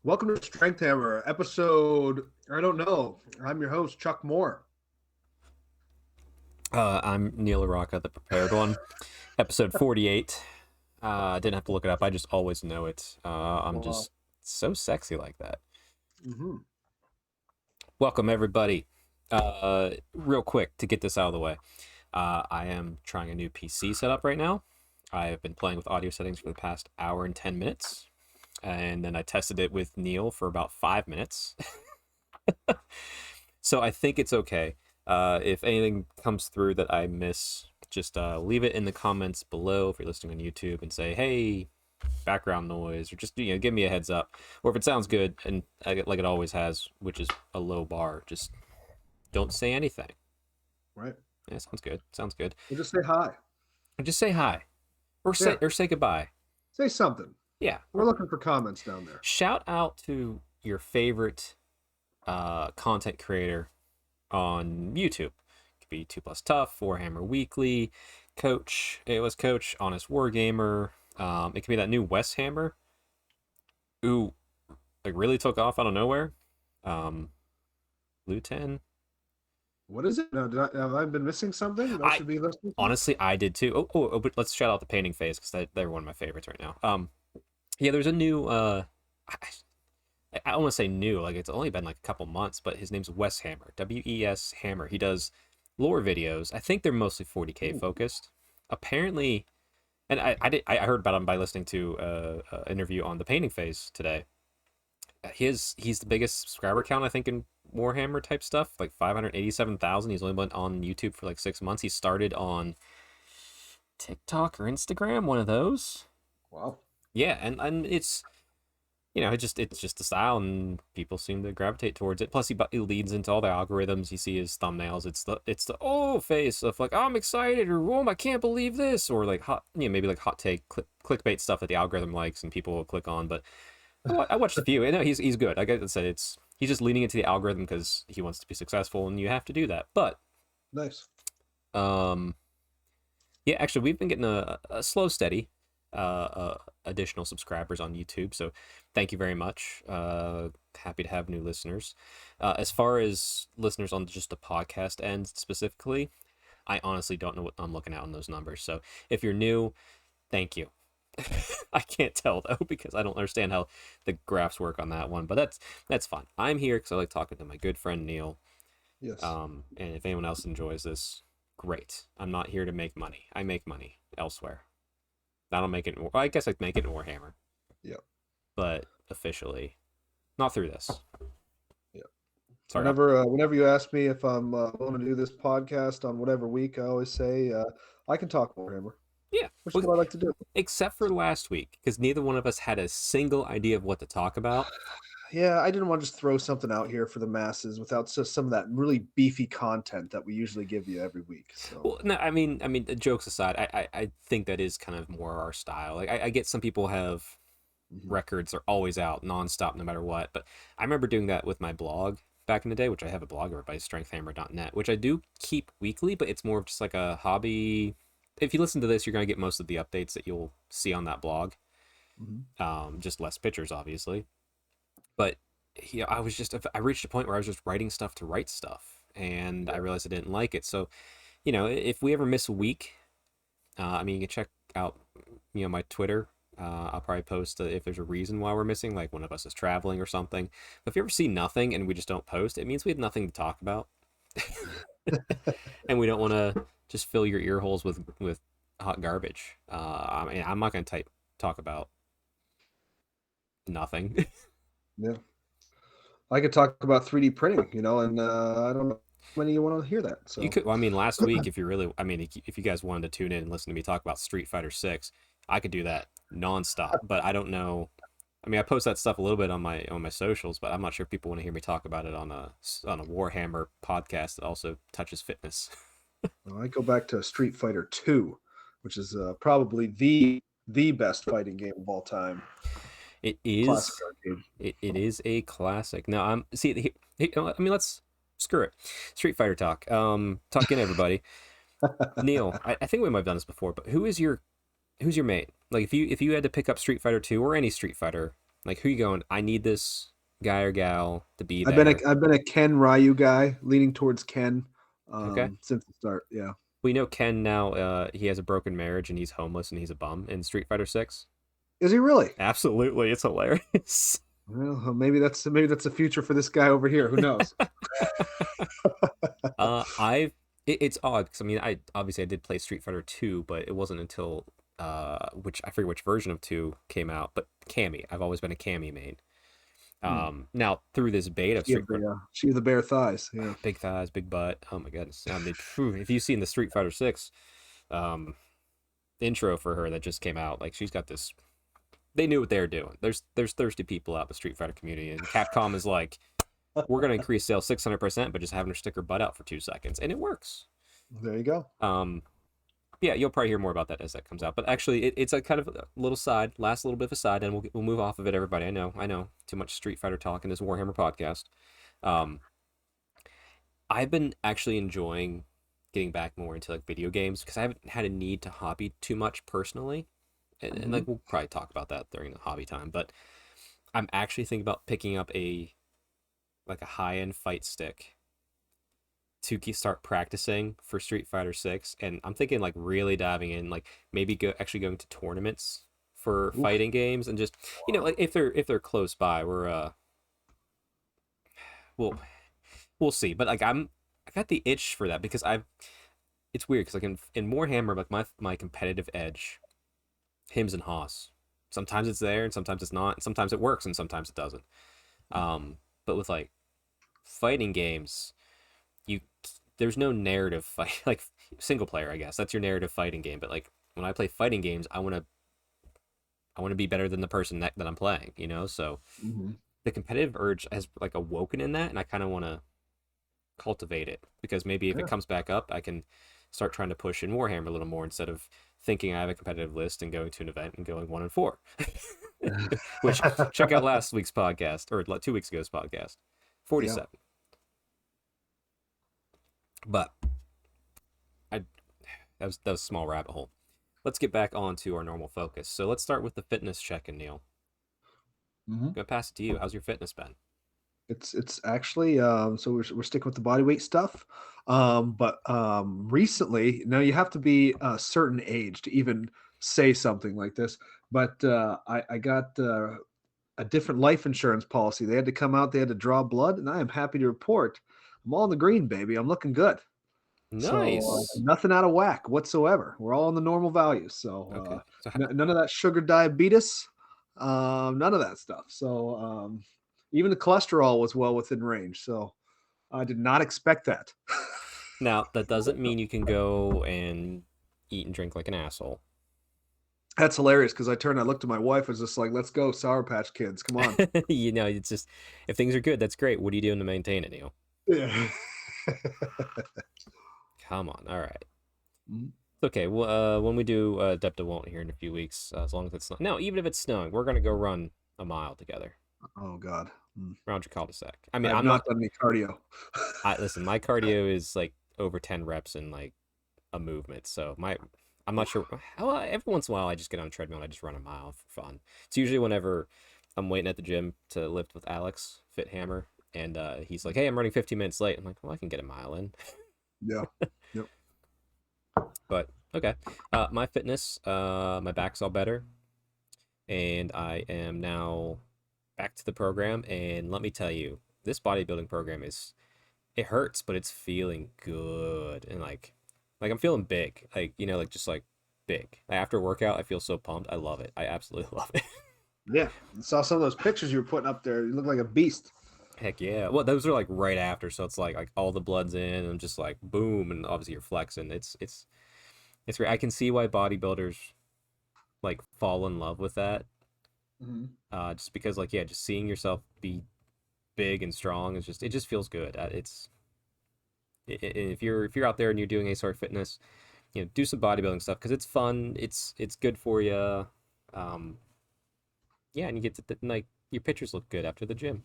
Welcome to Strength Hammer, episode, I don't know. I'm your host, Chuck Moore. I'm Neil Araka, the prepared one. Episode 48. I didn't have to look it up. I just always know it. I'm just so sexy like that. Mm-hmm. Welcome, everybody. Real quick, to get this out of the way. I am trying a new PC setup right now. I have been playing with audio settings for the past hour and 10 minutes. And then I tested it with Neil for about 5 minutes. So I think it's okay. If anything comes through that I miss, just leave it in the comments below if you're listening on YouTube and say, hey, background noise, or just give me a heads up. Or if it sounds good, and like it always has, which is a low bar, just don't say anything. Right. Yeah, sounds good. Sounds good. Or just say hi. Or just say hi. Or say goodbye. Say something. Yeah. We're looking for comments down there. Shout out to your favorite content creator on YouTube. It could be 2 Plus Tough, Warhammer Weekly, Coach, AOS Coach, Honest Wargamer. It could be that new Wes Hammer, who like really took off out of nowhere. Luton. What is it? Have I been missing something? Should be listening. Honestly, I did too. But let's shout out the Painting Phase because they're one of my favorites right now. Yeah, there's a new. I don't want to say new, like it's only been like a couple months, but his name's Wes Hammer, WES Hammer. He does lore videos. I think they're mostly 40K focused. Apparently, and I heard about him by listening to an interview on the Painting Phase today. He's the biggest subscriber count I think in Warhammer type stuff, like 587,000. He's only been on YouTube for like 6 months. He started on TikTok or Instagram, one of those. Wow. Yeah, and it's it's just a style, and people seem to gravitate towards it. Plus, he leads into all the algorithms. You see his thumbnails. It's the oh face of like, oh, I'm excited, or oh, I can't believe this, or like maybe like hot take clickbait stuff that the algorithm likes and people will click on. But I watched a few, and no, he's good. Like I said, he's just leaning into the algorithm because he wants to be successful, and you have to do that. But nice. Yeah, actually, we've been getting a slow, steady additional subscribers on YouTube, so thank you very much. Happy to have new listeners. As far as listeners on just the podcast end specifically, I honestly don't know what I'm looking at on those numbers, so if you're new, thank you. I can't tell though because I don't understand how the graphs work on that one, but that's fine. I'm here because I like talking to my good friend Neil. Yes. And if anyone else enjoys this, great. I'm not here to make money. I make money elsewhere. I don't make it. I guess I make it in Warhammer. Yeah. But officially, not through this. Yeah. Sorry. Whenever you ask me if I'm willing to do this podcast on whatever week, I always say I can talk Warhammer. Yeah, which is what I like to do. Except for last week, because neither one of us had a single idea of what to talk about. Yeah, I didn't want to just throw something out here for the masses without some of that really beefy content that we usually give you every week. So. Well, no, I mean, the jokes aside, I think that is kind of more our style. Like, I get some people have records are always out nonstop, no matter what. But I remember doing that with my blog back in the day, which I have a blog over by strengthhammer.net, which I do keep weekly, but it's more of just like a hobby. If you listen to this, you're going to get most of the updates that you'll see on that blog. Just less pictures, obviously. But yeah, I reached a point where I was just writing stuff to write stuff, and I realized I didn't like it. So, if we ever miss a week, I mean, you can check out, my Twitter. I'll probably post if there's a reason why we're missing, like one of us is traveling or something. But if you ever see nothing and we just don't post, it means we have nothing to talk about. And we don't want to just fill your ear holes with hot garbage. I mean, I'm not going to talk about nothing. Yeah, I could talk about 3D printing, and I don't know. when do you want to hear that? You So could. Well, I mean, last week, if you really, I mean, if you guys wanted to tune in and listen to me talk about Street Fighter Six, I could do that nonstop. But I don't know. I mean, I post that stuff a little bit on my socials, but I'm not sure if people want to hear me talk about it on a Warhammer podcast that also touches fitness. I go back to Street Fighter 2, which is probably the best fighting game of all time. It Classic is. arcade. It is a classic. Now, see. I mean, let's screw it. Street Fighter talk. Talk in everybody. Neil, I think we might have done this before, but who's your mate? Like if you had to pick up Street Fighter 2 or any Street Fighter, like who you going? I need this guy or gal to be there. I've been a Ken Ryu guy, leaning towards Ken Okay. since the start. Yeah. We know Ken now. He has a broken marriage and he's homeless and he's a bum in Street Fighter 6. Is he really? Absolutely, it's hilarious. Well, maybe that's the future for this guy over here. Who knows? I it's odd because I mean I obviously I did play Street Fighter 2, but it wasn't until which I forget which version of 2 came out, but Cammy. I've always been a Cammy main. Now through this beta of Street Fighter, She of the bare thighs. Yeah. big thighs, big butt. Oh my goodness! I mean, if you've seen the Street Fighter 6 intro for her that just came out, like she's got this. They knew what they were doing. There's thirsty people out in the Street Fighter community, and Capcom is like, we're gonna increase sales 600%, but just having her stick her butt out for 2 seconds, and it works. There you go. Yeah, you'll probably hear more about that as that comes out. But actually, it's a kind of a little side, last little bit of a side, and we'll move off of it. Everybody, I know, too much Street Fighter talk in this Warhammer podcast. Um, I've been actually enjoying getting back more into like video games because I haven't had a need to hobby too much personally, and like we'll probably talk about that during the hobby time. But I'm actually thinking about picking up a high end fight stick to start practicing for Street Fighter 6, and I'm thinking like really diving in, like maybe actually going to tournaments for Oof. fighting games and just like if they're close by, we'll we'll see. But like I got the itch for that because it's weird because like in Warhammer, like my competitive edge, Hims and Haas. Sometimes it's there and sometimes it's not. And sometimes it works and sometimes it doesn't. But with like fighting games, you there's no narrative fight like single player. I guess that's your narrative fighting game. But like when I play fighting games, I want to be better than the person that I'm playing. So the competitive urge has like awoken in that, and I kind of want to cultivate it because maybe if it comes back up, I can start trying to push in Warhammer a little more instead of thinking I have a competitive list and going to an event and going 1-4. Which check out last week's podcast or 2 weeks ago's podcast, 47. Yeah. But that was a small rabbit hole. Let's get back on to our normal focus. So let's start with the fitness check-in, Neil. I'm gonna pass it to you. How's your fitness been? It's actually so we're sticking with the body weight stuff, but recently now you have to be a certain age to even say something like this. But I got a different life insurance policy. They had to come out, they had to draw blood, and I am happy to report I'm all in the green, baby. I'm looking good. Nice. So nothing out of whack whatsoever. We're all in the normal values. So, okay. So none of that sugar diabetes, none of that stuff. So even the cholesterol was well within range. So I did not expect that. Now, that doesn't mean you can go and eat and drink like an asshole. That's hilarious because I looked at my wife, I was just like, let's go, Sour Patch Kids. Come on. It's just, if things are good, that's great. What are you doing to maintain it, Neil? Yeah. Come on. All right. Okay. Well, when we do Depta won't here in a few weeks, as long as it's not. No, even if it's snowing, we're going to go run a mile together. Oh, God. Around your cul-de-sac. I mean, I'm not done any cardio. Listen, my cardio is like over 10 reps in like a movement. So I'm not sure. Every once in a while, I just get on a treadmill and I just run a mile for fun. It's usually whenever I'm waiting at the gym to lift with Alex Fit Hammer, and he's like, "Hey, I'm running 15 minutes late." I'm like, "Well, I can get a mile in." Yeah. Yep. But okay, my fitness, my back's all better, and I am now back to the program. And let me tell you, this bodybuilding program it hurts, but it's feeling good, and like I'm feeling big, like just like big. After workout, I feel so pumped. I love it. I absolutely love it. Yeah, I saw some of those pictures you were putting up there. You look like a beast. Heck yeah. Well, those are like right after, so it's like all the blood's in and just like boom, and obviously you're flexing. It's great. I can see why bodybuilders like fall in love with that. Mhm. Just because like yeah, just seeing yourself be big and strong is just it just feels good. If you're out there and you're doing a sort of fitness, do some bodybuilding stuff because it's fun. It's good for you. Um, yeah, and you get to like your pictures look good after the gym.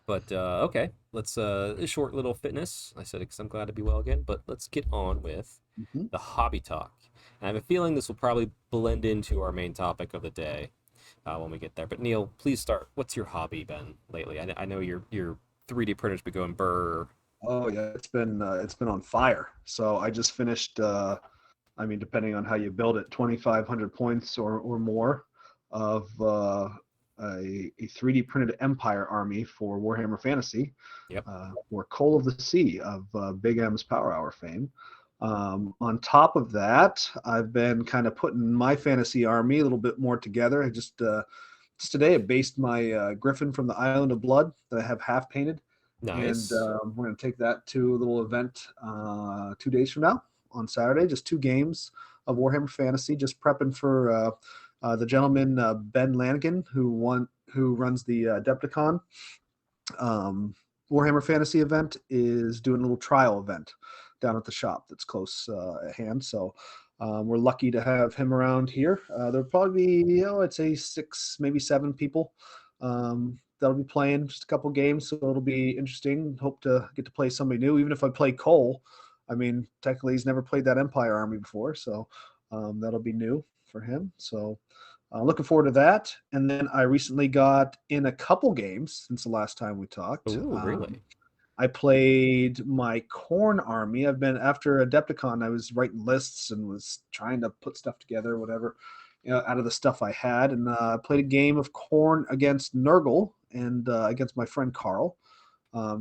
But okay, let's a short little fitness. I said it because I'm glad to be well again. But let's get on with Mhm. the hobby talk. And I have a feeling this will probably blend into our main topic of the day when we get there. But Neil, please start. What's your hobby been lately? I know your 3D printer's been going burr. Oh yeah, it's been on fire. So I just finished. I mean, depending on how you build it, 2,500 points or more of a 3D printed Empire army for Warhammer Fantasy, Yep. or Coal of the Sea of Big M's Power Hour fame. On top of that, I've been kind of putting my fantasy army a little bit more together. Just today I based my Griffin from the Island of Blood that I have half painted, and Nice. we're going to take that to a little event 2 days from now on Saturday. Just two games of Warhammer Fantasy. Just prepping for the gentleman Ben Lanigan who runs the Adepticon um, Warhammer Fantasy event is doing a little trial event down at the shop that's close at hand. So we're lucky to have him around here. There'll probably be, I'd say 6, maybe 7 people that'll be playing just a couple games. So it'll be interesting. Hope to get to play somebody new. Even if I play Cole, I mean, technically he's never played that Empire army before. So that'll be new for him. So looking forward to that. And then I recently got in a couple games since the last time we talked. Ooh, really? I played my Corn army. I've been after Adepticon. I was writing lists and was trying to put stuff together, whatever, out of the stuff I had. And I played a game of Corn against Nurgle and against my friend Carl.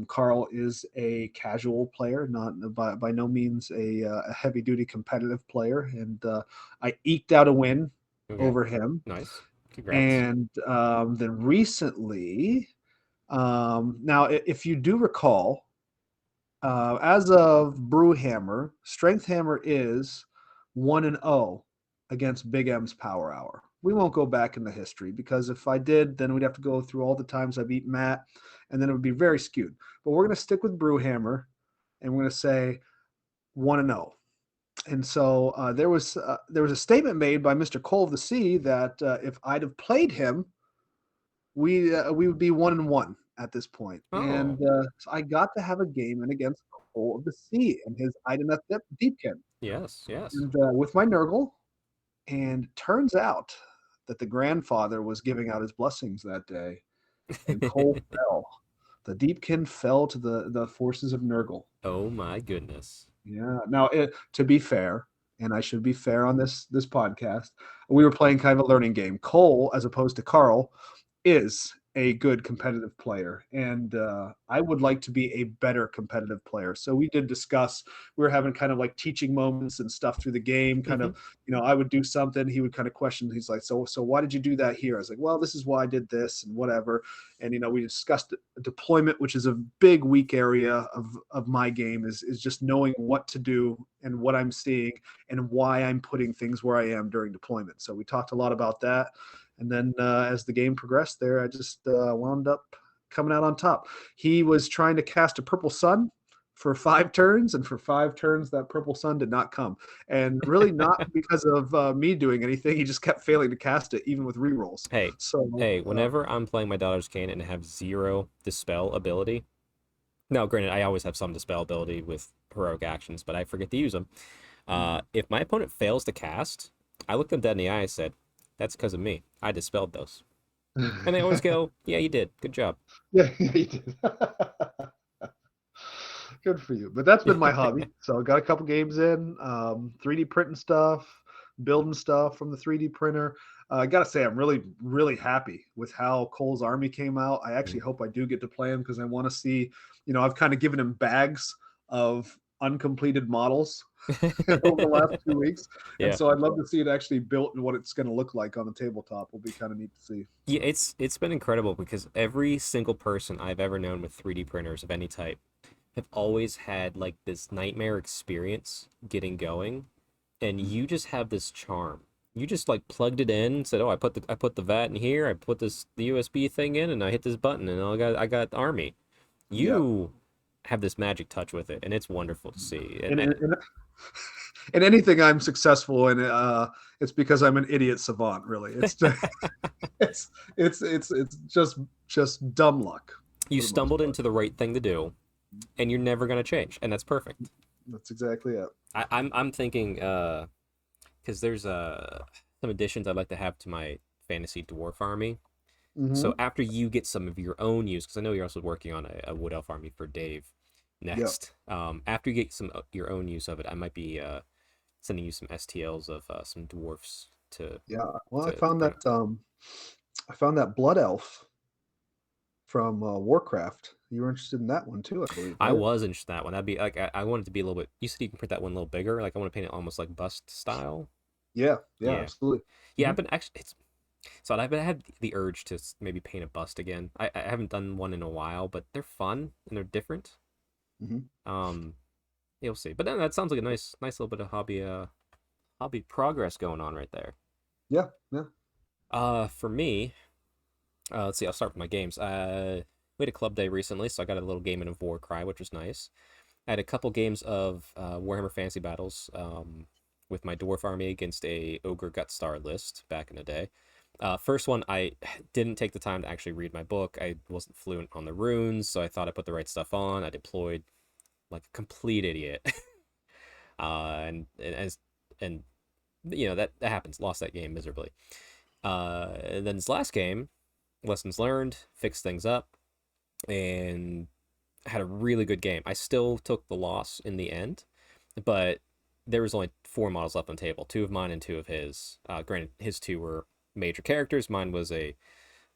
Carl is a casual player, not by no means a heavy duty competitive player, and I eked out a win Okay. over him. Nice. Congrats. And then recently, now if you do recall, as of Brewhammer, Strength Hammer is 1-0 against Big M's Power Hour. We won't go back in the history because if I did, then we'd have to go through all the times I beat Matt, and then it would be very skewed. But we're going to stick with Brewhammer, and we're going to say 1-0. And so there was a statement made by Mr. Cole of the Sea that if I'd have played him, we would be 1-1 at this point. And Oh, so I got to have a game in against Cole of the Sea and his Ideneth Deepkin, yes, yes. and with my Nurgle. And turns out that the grandfather was giving out his blessings that day, and Cole fell. The Deepkin fell to the forces of Nurgle. Oh my goodness. Yeah. Now, to be fair, and I should be fair on this podcast, we were playing kind of a learning game. Cole, as opposed to Carl, is a good competitive player, and I would like to be a better competitive player. So we did discuss. We were having kind of like teaching moments and stuff through the game. Kind Mm-hmm. of, I would do something. He would kind of question. He's like, "So why did you do that here?" I was like, "Well, this is why I did this and whatever." And we discussed deployment, which is a big weak area of my game, is just knowing what to do and what I'm seeing and why I'm putting things where I am during deployment. So we talked a lot about that. And then as the game progressed there, I just wound up coming out on top. He was trying to cast a purple sun for 5 turns, and for 5 turns, that purple sun did not come. And really not because of me doing anything. He just kept failing to cast it, even with rerolls. Hey, So, hey, whenever I'm playing my daughter's cane and have zero dispel ability, now granted, I always have some dispel ability with heroic actions, but I forget to use them. If my opponent fails to cast, I look them dead in the eye and said, that's because of me. I dispelled those. And they always go, yeah, you did. Good job. yeah, he did. Good for you. But that's been my hobby. So I got a couple games in, 3D printing stuff, building stuff from the 3D printer. I got to say, I'm really, really happy with how Cole's Army came out. I actually hope I do get to play him because I want to see, I've kind of given him bags of uncompleted models over the last 2 weeks, and Yeah. so I'd love to see it actually built and what it's going to look like on the tabletop. Will be kind of neat to see. Yeah, So it's been incredible because every single person I've ever known with 3D printers of any type have always had like this nightmare experience getting going, and mhm. you just have this charm. You just like plugged it in, said, "Oh, I put the VAT in here, I put the USB thing in, and I hit this button, and I got Army." Yeah, You have this magic touch with it, and it's wonderful to see. and in anything I'm successful in, it's because I'm an idiot savant. Really, it's just, it's just dumb luck You for the most stumbled part. into the right thing to do, and you're never gonna change, and that's perfect. That's exactly it. I'm thinking because there's some additions I'd like to have to my fantasy dwarf army. So Hmm. after you get some of your own use, because I know you're also working on a wood elf army for Dave Yeah, next. After you get some your own use of it, I might be sending you some STLs of some dwarfs yeah. Well, to bring. I found that blood elf from Warcraft. You were interested in that one too, I believe, I right? was interested in that one. That'd be like I wanted to be a little bit. You said you can print that one a little bigger. Like I want to paint it almost like bust style. Yeah, yeah, Yeah, absolutely. yeah. Hmm. I've been actually. So I've had the urge to maybe paint a bust again. I haven't done one in a while, but they're fun and they're different. Hmm. Um, you'll see. But then that sounds like a nice little bit of hobby progress going on right there. Yeah, yeah. For me, let's see. I'll start with my games. We had a club day recently, so I got a little game of Warcry, which was nice. I had a couple games of Warhammer Fantasy Battles with my dwarf army against a ogre Gutstar list back in the day. First one, I didn't take the time to actually read my book. I wasn't fluent on the runes, so I thought I put the right stuff on. I deployed like a complete idiot, and as and you know that happens. Lost that game miserably. And then this last game, lessons learned, fixed things up, and had a really good game. I still took the loss in the end, but there was only four models left on the table, two of mine and two of his. Granted, his two were major characters. Mine was a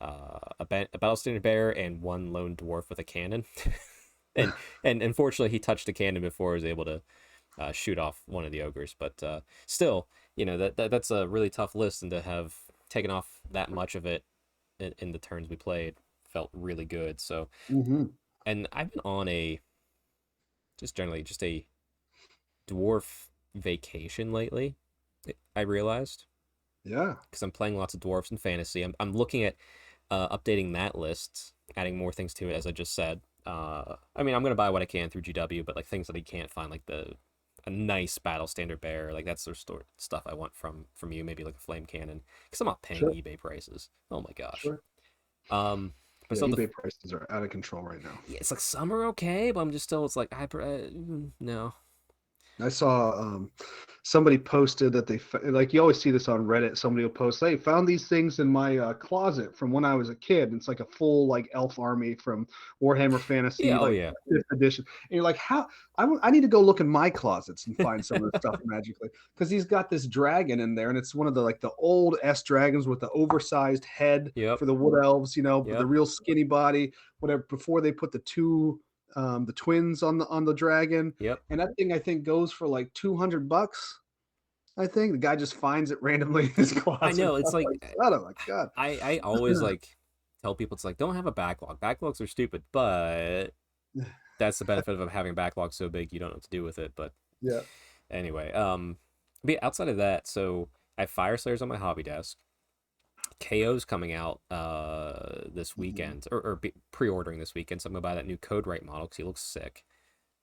battle standard bearer and one lone dwarf with a cannon. and and unfortunately, he touched the cannon before I was able to shoot off one of the ogres. But still, that's a really tough list, and to have taken off that much of it in the turns we played felt really good. So, Hmm. and I've been on a just generally just a dwarf vacation lately. I realized Yeah. because I'm playing lots of dwarfs in fantasy. I'm looking at updating that list, adding more things to it, as I just said. I mean, I'm gonna buy what I can through GW, but like things that I can't find, like the a nice battle standard bearer, like that's sort of stuff I want from you. Maybe like a flame cannon, because I'm not paying Sure. eBay prices. Oh my gosh. Sure. Um, but Yeah, still, eBay prices are out of control right now. yeah, it's like some are okay, but I'm just still. It's like no. I saw somebody posted that like you always see this on Reddit. Somebody will post, "Hey, found these things in my closet from when I was a kid." And it's like a full like elf army from Warhammer Fantasy, Yeah. Oh like yeah. fifth edition. And you're like, "How? I need to go look in my closets and find some of this stuff magically." Because he's got this dragon in there, and it's one of the like the old S dragons with the oversized head Yep. for the wood elves, but the Yep. real skinny body. Whatever. Before they put the twins on the dragon, Yep. and that thing I think goes for like $200. I think the guy just finds it randomly in his I closet. know. It's I'm like like, son of a god. I always like tell people it's like don't have a backlog. Backlogs are stupid, but that's the benefit of having a backlog so big you don't know what to do with it. But Yeah. anyway, but yeah, outside of that, so I have Fire Slayers on my hobby desk. KO's coming out this Mhm. weekend or pre-ordering this weekend, so I'm gonna buy that new Code Right model because he looks sick.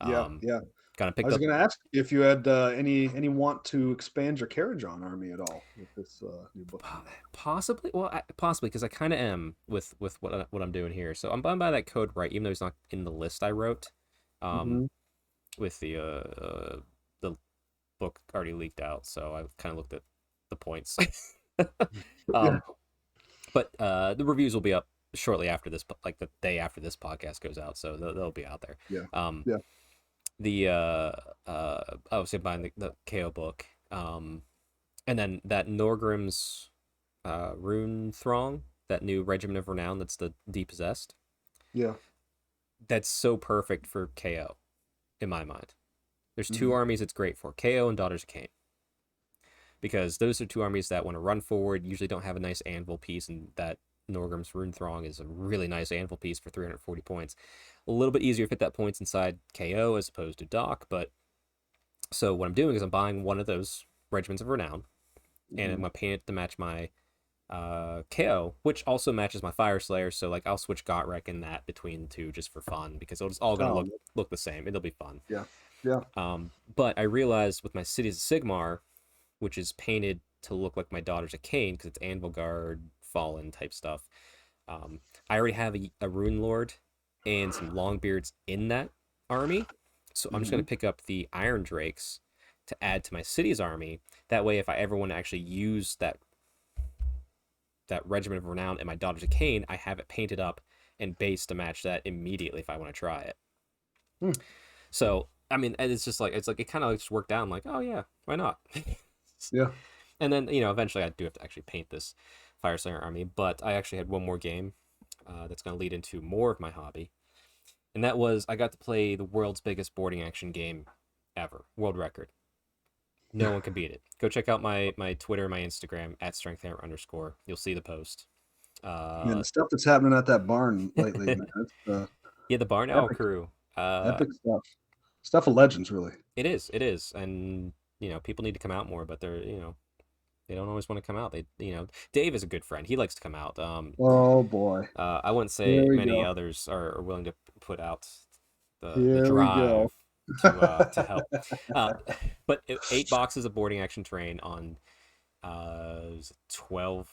Yeah, Um, yeah. kind of I picked was up going to ask if you had any want to expand your carriage on army at all with this new book coming out. possibly possibly because I kind of am with what I'm doing here. So I'm buying by that Code Right, even though he's not in the list I wrote. Um, Hmm. with the book already leaked out, so I kind of looked at the points. Yeah, um, but the reviews will be up shortly after this, like the day after this podcast goes out, so they'll be out there. yeah, Um, yeah, the obviously buying the KO book, and then that Norgrim's Rune Throng, that new Regiment of Renown that's the Depossessed. yeah. That's so perfect for KO in my mind. There's two Hmm. armies it's great for: KO and Daughters of Cain, because those are two armies that want to run forward. Usually don't have a nice anvil piece, and that Norgrim's Rune Throng is a really nice anvil piece for 340 points. A little bit easier to fit that points inside KO as opposed to Doc, but so what I'm doing is I'm buying one of those Regiments of Renown, and I'm Hmm. gonna paint it to match my KO, which also matches my Fire Slayer. So like I'll switch Gotrek in that between the two just for fun because it's all gonna Oh, look the same. It'll be fun. yeah, yeah. But I realized with my Cities of Sigmar, which is painted to look like my Daughters of Cain because it's Anvil Guard, Fallen type stuff. Um, I already have a Rune Lord and some Longbeards in that army, so I'm just gonna Hmm. pick up the Iron Drakes to add to my city's army. That way, if I ever want to actually use that Regiment of Renown and my Daughters of Cain, I have it painted up and base to match that immediately if I want to try it. Hmm. So I mean, and it's like it kind of just worked out. I'm like, oh yeah, why not? Yeah. And then eventually I do have to actually paint this Fire Slayer army, but I actually had one more game that's going to lead into more of my hobby, and that was I got to play the world's biggest boarding action game ever, world record. No one can beat it. Go check out my Twitter, my Instagram at strengthhammer underscore. You'll see the post. Man, Uh, the stuff that's happening at that barn lately, man, it's yeah, the Barn Owl epic, crew. epic stuff. Stuff of legends, really. It is, and people need to come out more, but they don't always want to come out. Dave is a good friend. He likes to come out. Oh boy, I wouldn't here say we many go. others are willing to put out the Here we go. drive to help. Uh, but 8 boxes of boarding action terrain on 12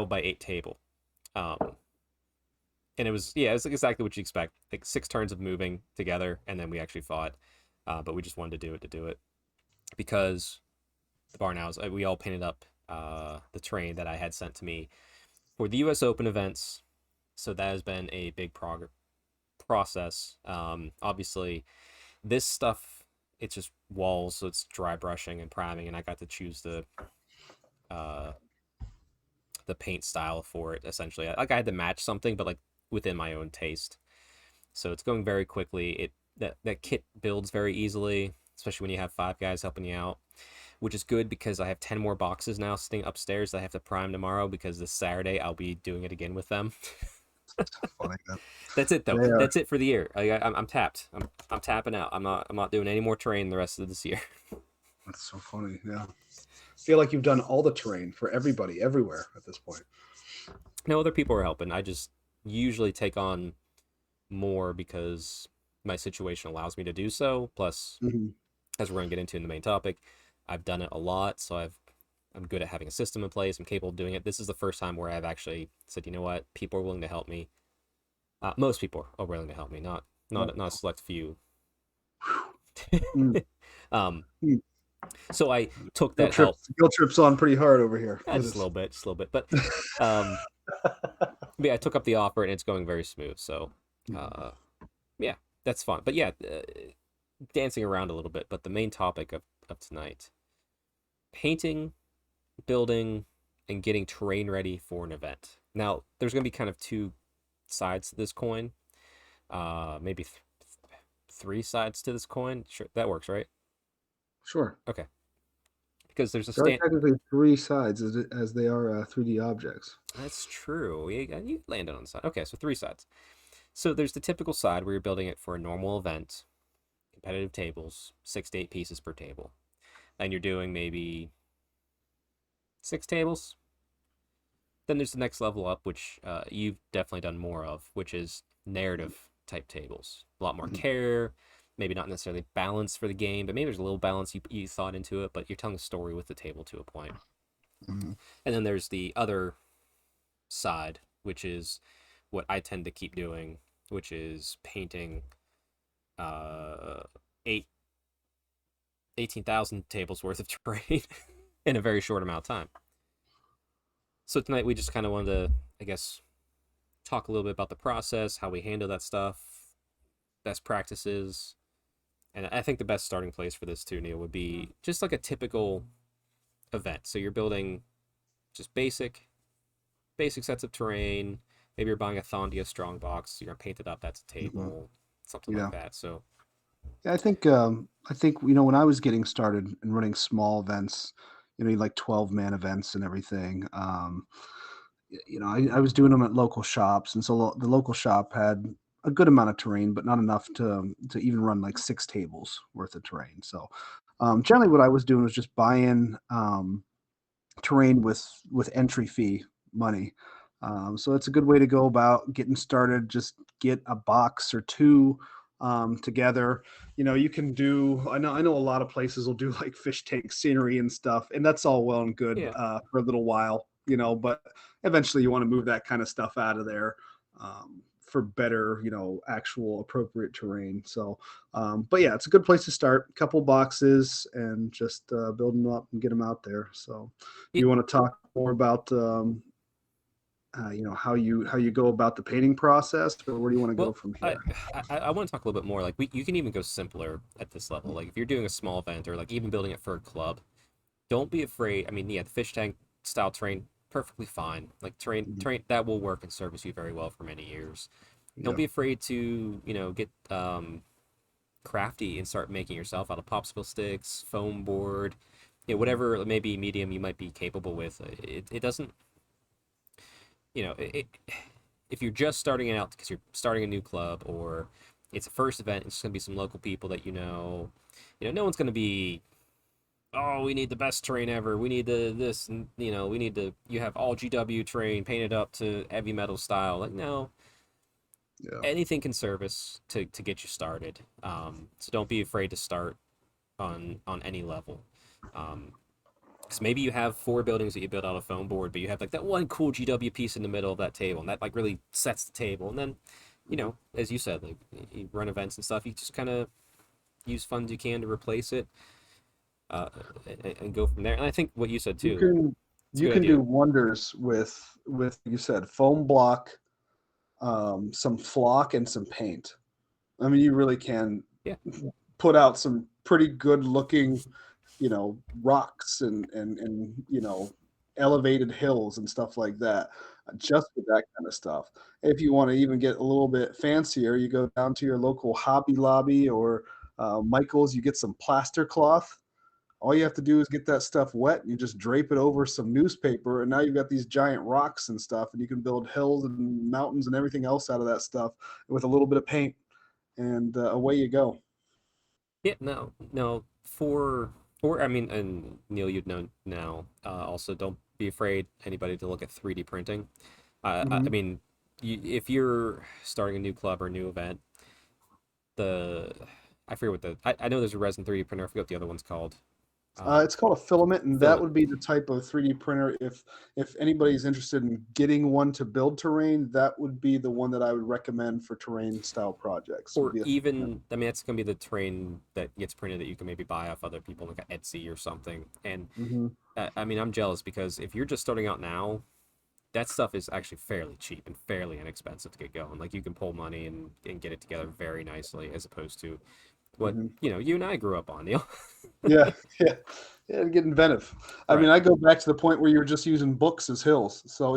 by 8 table. Um, and it was like exactly what you expect. Like 6 turns of moving together, and then we actually fought. But we just wanted to do it because the barn owls. We all painted up the terrain that I had sent to me for the U.S. Open events. So that has been a big process. Obviously, this stuff it's just walls, so it's dry brushing and priming, and I got to choose uh, the paint style for it. Essentially, like I had to match something, but like within my own taste. So it's going very quickly. That kit builds very easily, especially when you have 5 guys helping you out, which is good because I have 10 more boxes now sitting upstairs that I have to prime tomorrow because this Saturday I'll be doing it again with them. Funny, man. That's it though. They are. That's it for the year. I'm tapped. I'm tapping out. I'm not doing any more terrain the rest of this year. That's so funny. Yeah. Feel like you've done all the terrain for everybody, everywhere at this point. No other people are helping. I just usually take on more because my situation allows me to do so. Plus, Hmm. as we're going to get into in the main topic, I've done it a lot, so I'm good at having a system in place. I'm capable of doing it. This is the first time where I've actually said, you know what, people are willing to help me. Most people are willing to help me, not a select few. Mm. um, Mm. so I took Guilt that help. trips, guilt trips on pretty hard over here. Just a Goodness. little bit, just a little bit. But um, yeah, I took up the offer and it's going very smooth. So uh, yeah, that's fun. But yeah, dancing around a little bit. But the main topic of tonight: painting, building, and getting terrain ready for an event. Now, there's going to be kind of two sides to this coin. Maybe 3 sides to this coin. Sure, that works, right? Sure. Okay, because there's a There are stand. technically three sides as they are 3D objects. That's true. You landed on the side. Okay, so 3 sides. So there's the typical side where you're building it for a normal event, competitive tables, 6 to 8 pieces per table, and you're doing maybe 6 tables. Then there's the next level up, which you've definitely done more of, which is narrative type tables. A lot more Mhm. care, maybe not necessarily balance for the game, but maybe there's a little balance you thought into it, but you're telling a story with the table to a point. Mhm. And then there's the other side, which is what I tend to keep doing, which is painting uh, eight 18,000 tables worth of terrain in a very short amount of time. So tonight we just kind of wanted to, I guess, talk a little bit about the process, how we handle that stuff, best practices. And I think the best starting place for this too, Neil, would be just like a typical event. So you're building just basic sets of terrain. Maybe you're buying a Thondia strong box. You're gonna paint it up. That's a Mhm. table, something like Yeah. that. So Yeah, I think when I was getting started and running small events, like 12-man events and everything. I was doing them at local shops, and so the local shop had a good amount of terrain, but not enough to even run like 6 tables worth of terrain. So generally, what I was doing was just buying terrain with entry fee money. So it's a good way to go about getting started. Just get a box or two together. You can do. I know a lot of places will do like fish tank scenery and stuff, and that's all well and good Yeah. for a little while. But eventually you want to move that kind of stuff out of there. For better, actual appropriate terrain. So, but yeah, it's a good place to start. Couple boxes and just build them up and get them out there. So, Y- you want to talk more about how you go about the painting process, or where do you want to go Well, from I here? I want to talk a little bit more. Like you can even go simpler at this level. Like if you're doing a small event or like even building it for a club, don't be afraid. I mean, yeah, the fish tank style terrain perfectly fine. Like Mhm. terrain that will work and service you very well for many years. Don't Yeah. be afraid to get crafty and start making yourself out of popsicle sticks, foam board, Mhm. whatever maybe medium you might be capable with. It doesn't if you're just starting out because you're starting a new club or it's a first event, it's going to be some local people that no one's going to be, oh, we need the best terrain ever. We need the this, and we need to. You have all GW terrain painted up to heavy metal style. Like no, Yeah. anything can service to get you started. So don't be afraid to start on any level. Because maybe you have four buildings that you build out of foam board, but you have like that one cool GW piece in the middle of that table, and that like really sets the table. And then, Mhm. as you said, like you run events and stuff, you just kind of use funds you can to replace it, uh, and go from there. And I think what you said You too, can it's a you good can idea. do wonders with you said foam block, some flock, and some paint. I mean, you really can Yeah, put out some pretty good looking, rocks and elevated hills and stuff like that, just with that kind of stuff. If you want to even get a little bit fancier, you go down to your local Hobby Lobby or Michael's. You get some plaster cloth. All you have to do is get that stuff wet, and you just drape it over some newspaper, and now you've got these giant rocks and stuff, and you can build hills and mountains and everything else out of that stuff with a little bit of paint, and away you go. yeah, no, no, for I mean, and Neil, you'd know now. Also, don't be afraid anybody to look at 3D printing. I Mhm. mean, if you're starting a new club or a new event, the I forget what I know there's a resin 3D printer. I forget what the other one's called. It's called a filament, and that Filament. would be the type of 3D printer. If anybody's interested in getting one to build terrain, that would be the one that I would recommend for terrain style projects. Would Or be a filament. even, I mean, that's gonna be the terrain that gets printed that you can maybe buy off other people like Etsy or something. And Hmm. I mean, I'm jealous because if you're just starting out now, that stuff is actually fairly cheap and fairly inexpensive to get going. Like you can pull money and get it together very nicely, as opposed to what Hmm. you and I grew up on, Neil. Yeah, yeah, yeah. Get inventive. I mean, Right. I go back to the point where you were just using books as hills. So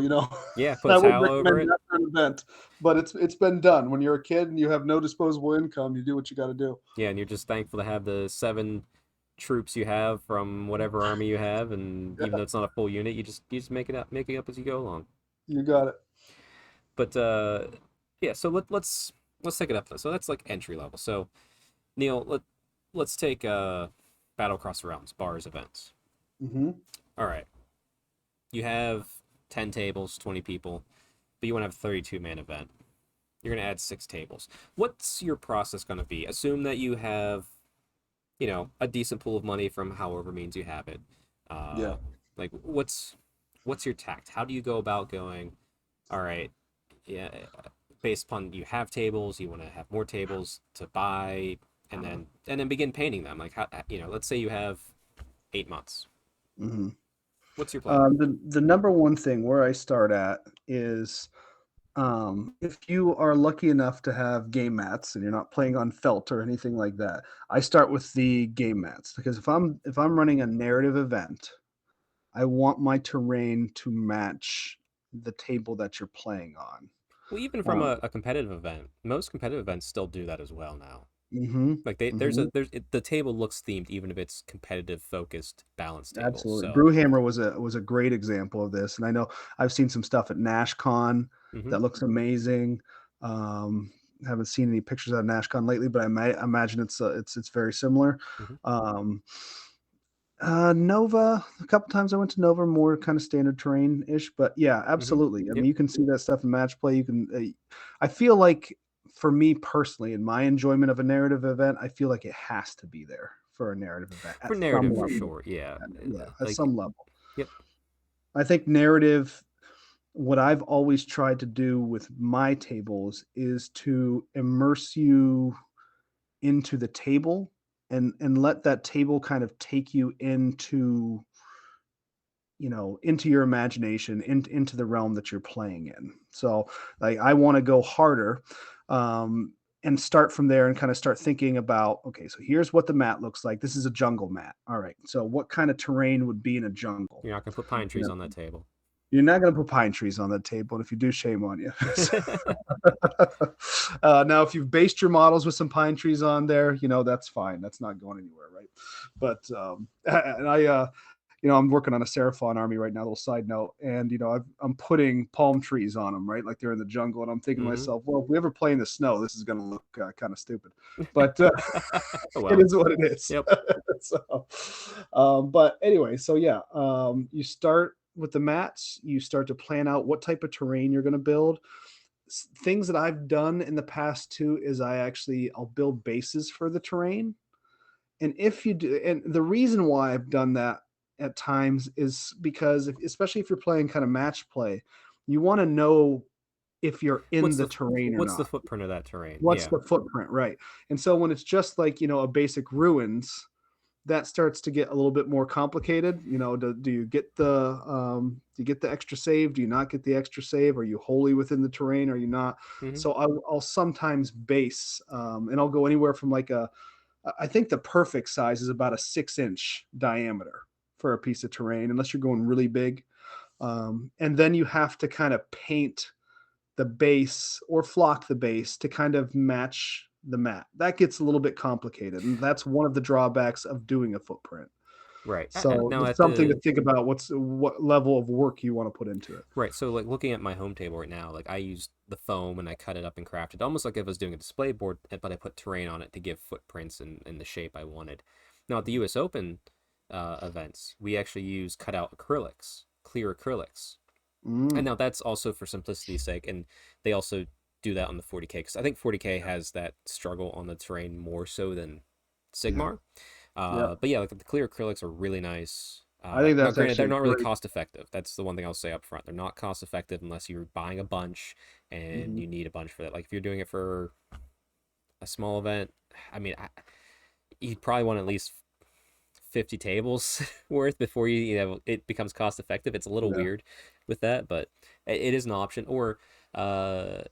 Yeah. Put a I would towel over recommend it. that for an event. But it's been done. When you're a kid and you have no disposable income, you do what you got to do. Yeah, and you're just thankful to have the 7 troops you have from whatever army you have, and even Yeah, though it's not a full unit, you just make it up as you go along. you got it. But yeah, so let's take it up though. So that's like entry level. So Neil, let's take Battle Across the Realms bars events. Hmm. All right, you have 10 tables, 20 people, but you want to have a 32-man event. You're gonna add 6 tables. What's your process gonna be? Assume that you have a decent pool of money from however means you have it. Yeah. Like what's your tact? How do you go about going? All right, yeah, based upon you have tables, you want to have more tables to buy, and then begin painting them. Like how let's say you have 8 months. Hmm. What's your plan? The number one thing where I start at is if you are lucky enough to have game mats and you're not playing on felt or anything like that, I start with the game mats because if I'm running a narrative event, I want my terrain to match the table that you're playing on. Well, even from Um, a competitive event, most competitive events still do that as well now. Mm-hmm. Like Mm-hmm. the table looks themed even if it's competitive focused balance table. Absolutely. So Brewhammer was a great example of this. And I know I've seen some stuff at NashCon hmm that looks amazing. Um, haven't seen any pictures of NashCon lately, but I imagine it's very similar. hmm Um, Nova, a couple times I went to Nova, more kind of standard terrain ish, but yeah, hmm absolutely. I mean, yep, you can see that stuff in match play. You can, I feel like for me personally, in my enjoyment of a narrative event, I feel like it has to be there for a narrative event for at some narrative for level. sure. Yeah, Yeah, at like some level. yep. I think narrative, what I've always tried to do with my tables is to immerse you into the table and let that table kind of take you into into your imagination, into the realm that you're playing in. So like I want to go harder, um, and start from there and kind of start thinking about, okay, so here's what the mat looks like. This is a jungle mat. All right, so what kind of terrain would be in a jungle? You're not gonna put pine You trees know, on that table. you're not going to put pine trees on the table, and if you do, shame on you. Now, if you've based your models with some pine trees on there, that's fine. That's not going anywhere, right? But and I'm working on a Seraphon army right now. Little side note, and I'm putting palm trees on them, right? Like they're in the jungle, and I'm thinking to hmm myself, well, if we ever play in the snow, this is going to look kind of stupid, but it Well, is what it is. yep. So, but anyway, so yeah, you start with the mats. You start to plan out what type of terrain you're going to build. Things that I've done in the past too is I'll build bases for the terrain. And if you do, and the reason why I've done that at times is because, especially if you're playing kind of match play, you want to know if you're in the terrain or What's the not. footprint of that terrain? What's Yeah. the footprint, right? And so when it's just like a basic ruins, that starts to get a little bit more complicated. Do you get the extra save? Do you not get the extra save? Are you wholly within the terrain? Are you not? hmm So I'll sometimes base, and I'll go anywhere from like I think the perfect size is about a 6-inch diameter for a piece of terrain, unless you're going really big. And then you have to kind of paint the base or flock the base to kind of match the mat. That gets a little bit complicated, and that's one of the drawbacks of doing a footprint. Right. So Now it's at something to the think about. What level of work you want to put into it. right, so like looking at my home table right now, like I used the foam and I cut it up and crafted almost like if I was doing a display board, but I put terrain on it to give footprints and the shape I wanted. Now at the U.S. Open events, we actually use cutout acrylics, clear acrylics, and Mm, now that's also for simplicity's sake, and they also do that on the 40K because I think 40K has that struggle on the terrain more so than yeah, Sigmar. yeah. But yeah, like the clear acrylics are really nice. I think Now, that's granted, they're actually a not really great. cost effective. That's the one thing I'll say up front. They're not cost effective unless you're buying a bunch and Mhm. you need a bunch for that. Like if you're doing it for a small event, I mean, you'd probably want at least 50 tables worth before it becomes cost effective. It's a little Yeah. weird with that, but it is an option. Or uh,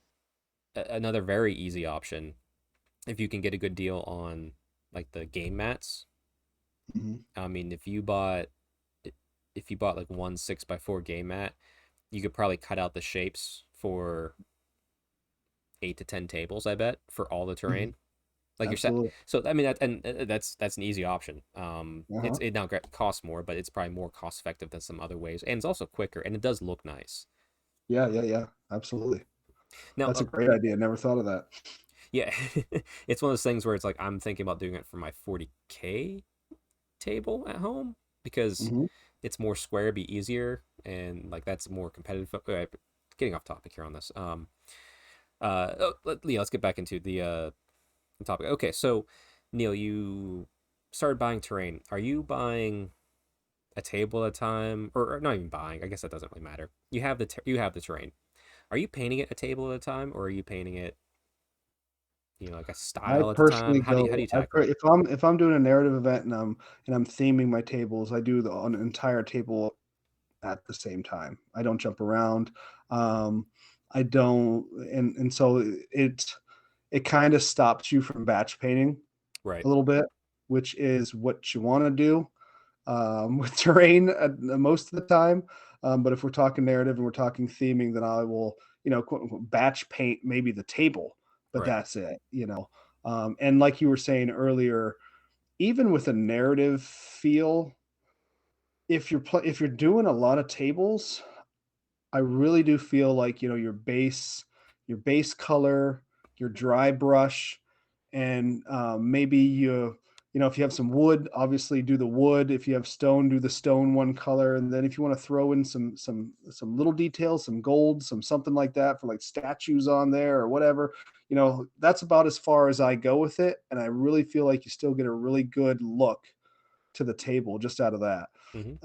another very easy option if you can get a good deal on like the game mats. Mhm. I mean, if you bought like one 6x4 game mat, you could probably cut out the shapes for 8 to 10 tables. I bet for all the Mhm. terrain. Like you're set. Absolutely. So I mean that's an easy option. Uh-huh. It now costs more, but it's probably more cost effective than some other ways, and it's also quicker, and it does look nice. Yeah, yeah, yeah. Absolutely. Now, That's a great idea. Never thought of that. yeah, it's one of those things where it's like I'm thinking about doing it for my 40K table at home because Hmm. it's more square, it'd be easier, and like that's more competitive. Getting off topic here on this. Yeah, let's get back into the topic. Okay, so Neil, you started buying terrain. Are you buying a table at a time, or not even buying? I guess that doesn't really matter. You have the terrain. Are you painting it a table at a time, or are you painting it, like a I style at the time? personally How do go. you tackle it? If I'm doing a narrative event and I'm theming my tables, I do an entire table at the same time. I don't jump around. Um, I don't, and so it kind of stops you from batch painting Right, a little bit, which is what you want to do, with terrain most of the time. But if we're talking narrative and we're talking theming, then I will, quote unquote, batch paint maybe the table, but right. that's it. And like you were saying earlier, even with a narrative feel, if you're doing a lot of tables, I really do feel like, your base color, your dry brush, and maybe if you have some wood, obviously do the wood. If you have stone, do the stone one color, and then if you want to throw in some little details, some gold, something like that for like statues on there or whatever, that's about as far as I go with it. And I really feel like you still get a really good look to the table just out of that. Hmm.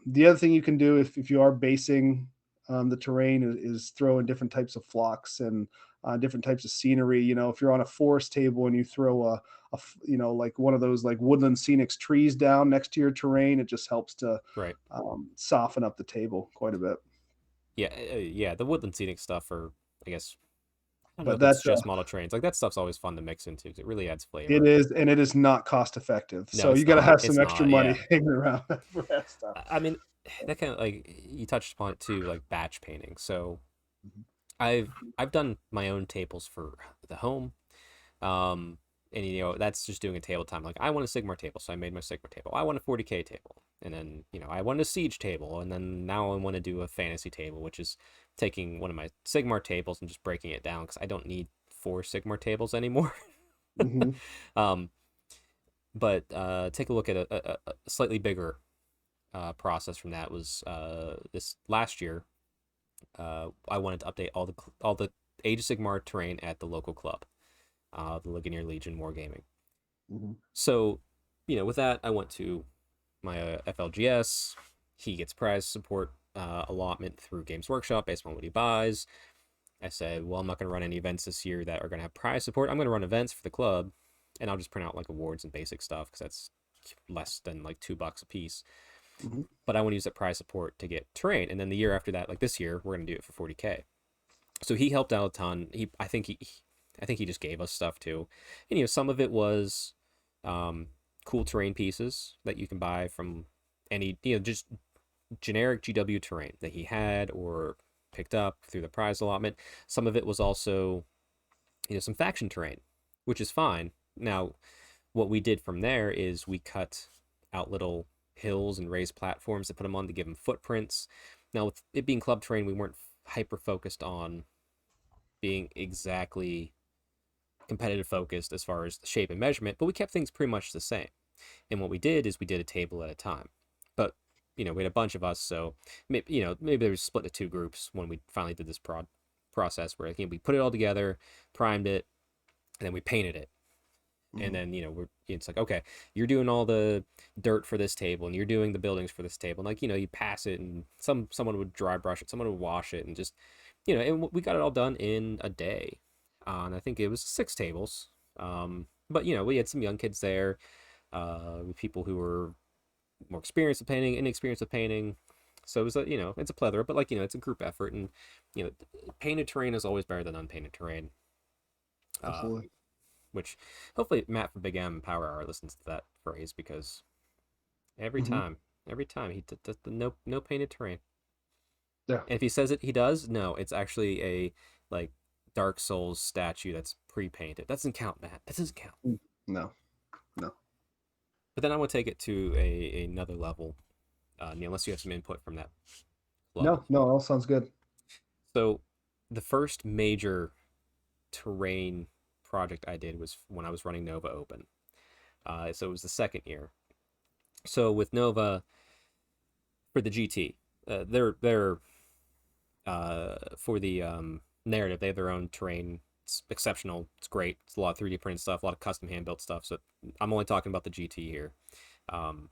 The other thing you can do if you are basing the terrain is throw in different types of flocks and different types of scenery. If you're on a forest table and you throw like one of those like woodland scenics trees down next to your terrain, it just helps to Right. soften up the table quite a bit. Yeah, yeah. The woodland scenic stuff, or I guess I don't know But if it's that's just model trains. Like that stuff's always fun to mix into 'cause it really adds it flavor. is, and it is not cost effective. No, So you it's got to not. have some It's extra not. money Yeah. hanging around for that stuff. I mean, that kind of like you touched upon it too, like batch painting. So Mhm. I've done my own tables for the home. Um, and that's just doing a table time. Like I want a Sigmar table, so I made my Sigmar table. I want a 40K table, and then I want a Siege table, and then now I want to do a fantasy table, which is taking one of my Sigmar tables and just breaking it down because I don't need four Sigmar tables anymore. Mhm. um, but take a look at a slightly bigger process from that was this last year. I wanted to update all the Age of Sigmar terrain at the local club, the Ligonier Legion Wargaming. Mhm. So, with that, I went to my FLGS. He gets prize support allotment through Games Workshop based on what he buys. I said, well, I'm not going to run any events this year that are going to have prize support. I'm going to run events for the club, and I'll just print out like awards and basic stuff because that's less than like $2 a piece. Mhm. But I want to use that prize support to get terrain, and then the year after that, like this year, we're going to do it for 40K. So he helped out a ton. I think he just gave us stuff too, and some of it was um, cool terrain pieces that you can buy from any just generic GW terrain that he had or picked up through the prize allotment. Some of it was also some faction terrain, which is fine. Now, what we did from there is we cut out little hills and raised platforms to put them on to give them footprints. Now, with it being club terrain, we weren't hyper focused on being exactly competitive focused as far as the shape and measurement, but we kept things pretty much the same. And what we did is we did a table at a time. But we had a bunch of us, so maybe there was split into two groups when we finally did this process where we put it all together, primed it, and then we painted it. And Mhm. then it's like, okay, you're doing all the dirt for this table and you're doing the buildings for this table, and like you pass it, and someone would dry brush it, someone would wash it, and just and we got it all done in a day. And I think it was 6 tables. But we had some young kids there, with people who were more experienced with painting, inexperienced with painting. So it was it's a plethora, but like it's a group effort, and you know painted terrain is always better than unpainted terrain. uh, Absolutely. which hopefully Matt from Big M and Power Hour listens to that phrase, because every Mhm. time, every time he does the no painted terrain, Yeah. and if he says it, he does. No, it's actually a like Dark Souls statue that's pre-painted. That doesn't count, Matt. That doesn't count. No. No. But then I want to take it to another level, Neil, unless you have some input from that club. No. No. All sounds good. So, the first major terrain project I did was when I was running Nova Open. So it was the second year. So with Nova for the GT, they're for the narrative. They have their own terrain. It's exceptional. It's great. It's a lot of 3D printed stuff, a lot of custom hand built stuff. So I'm only talking about the GT here. Um,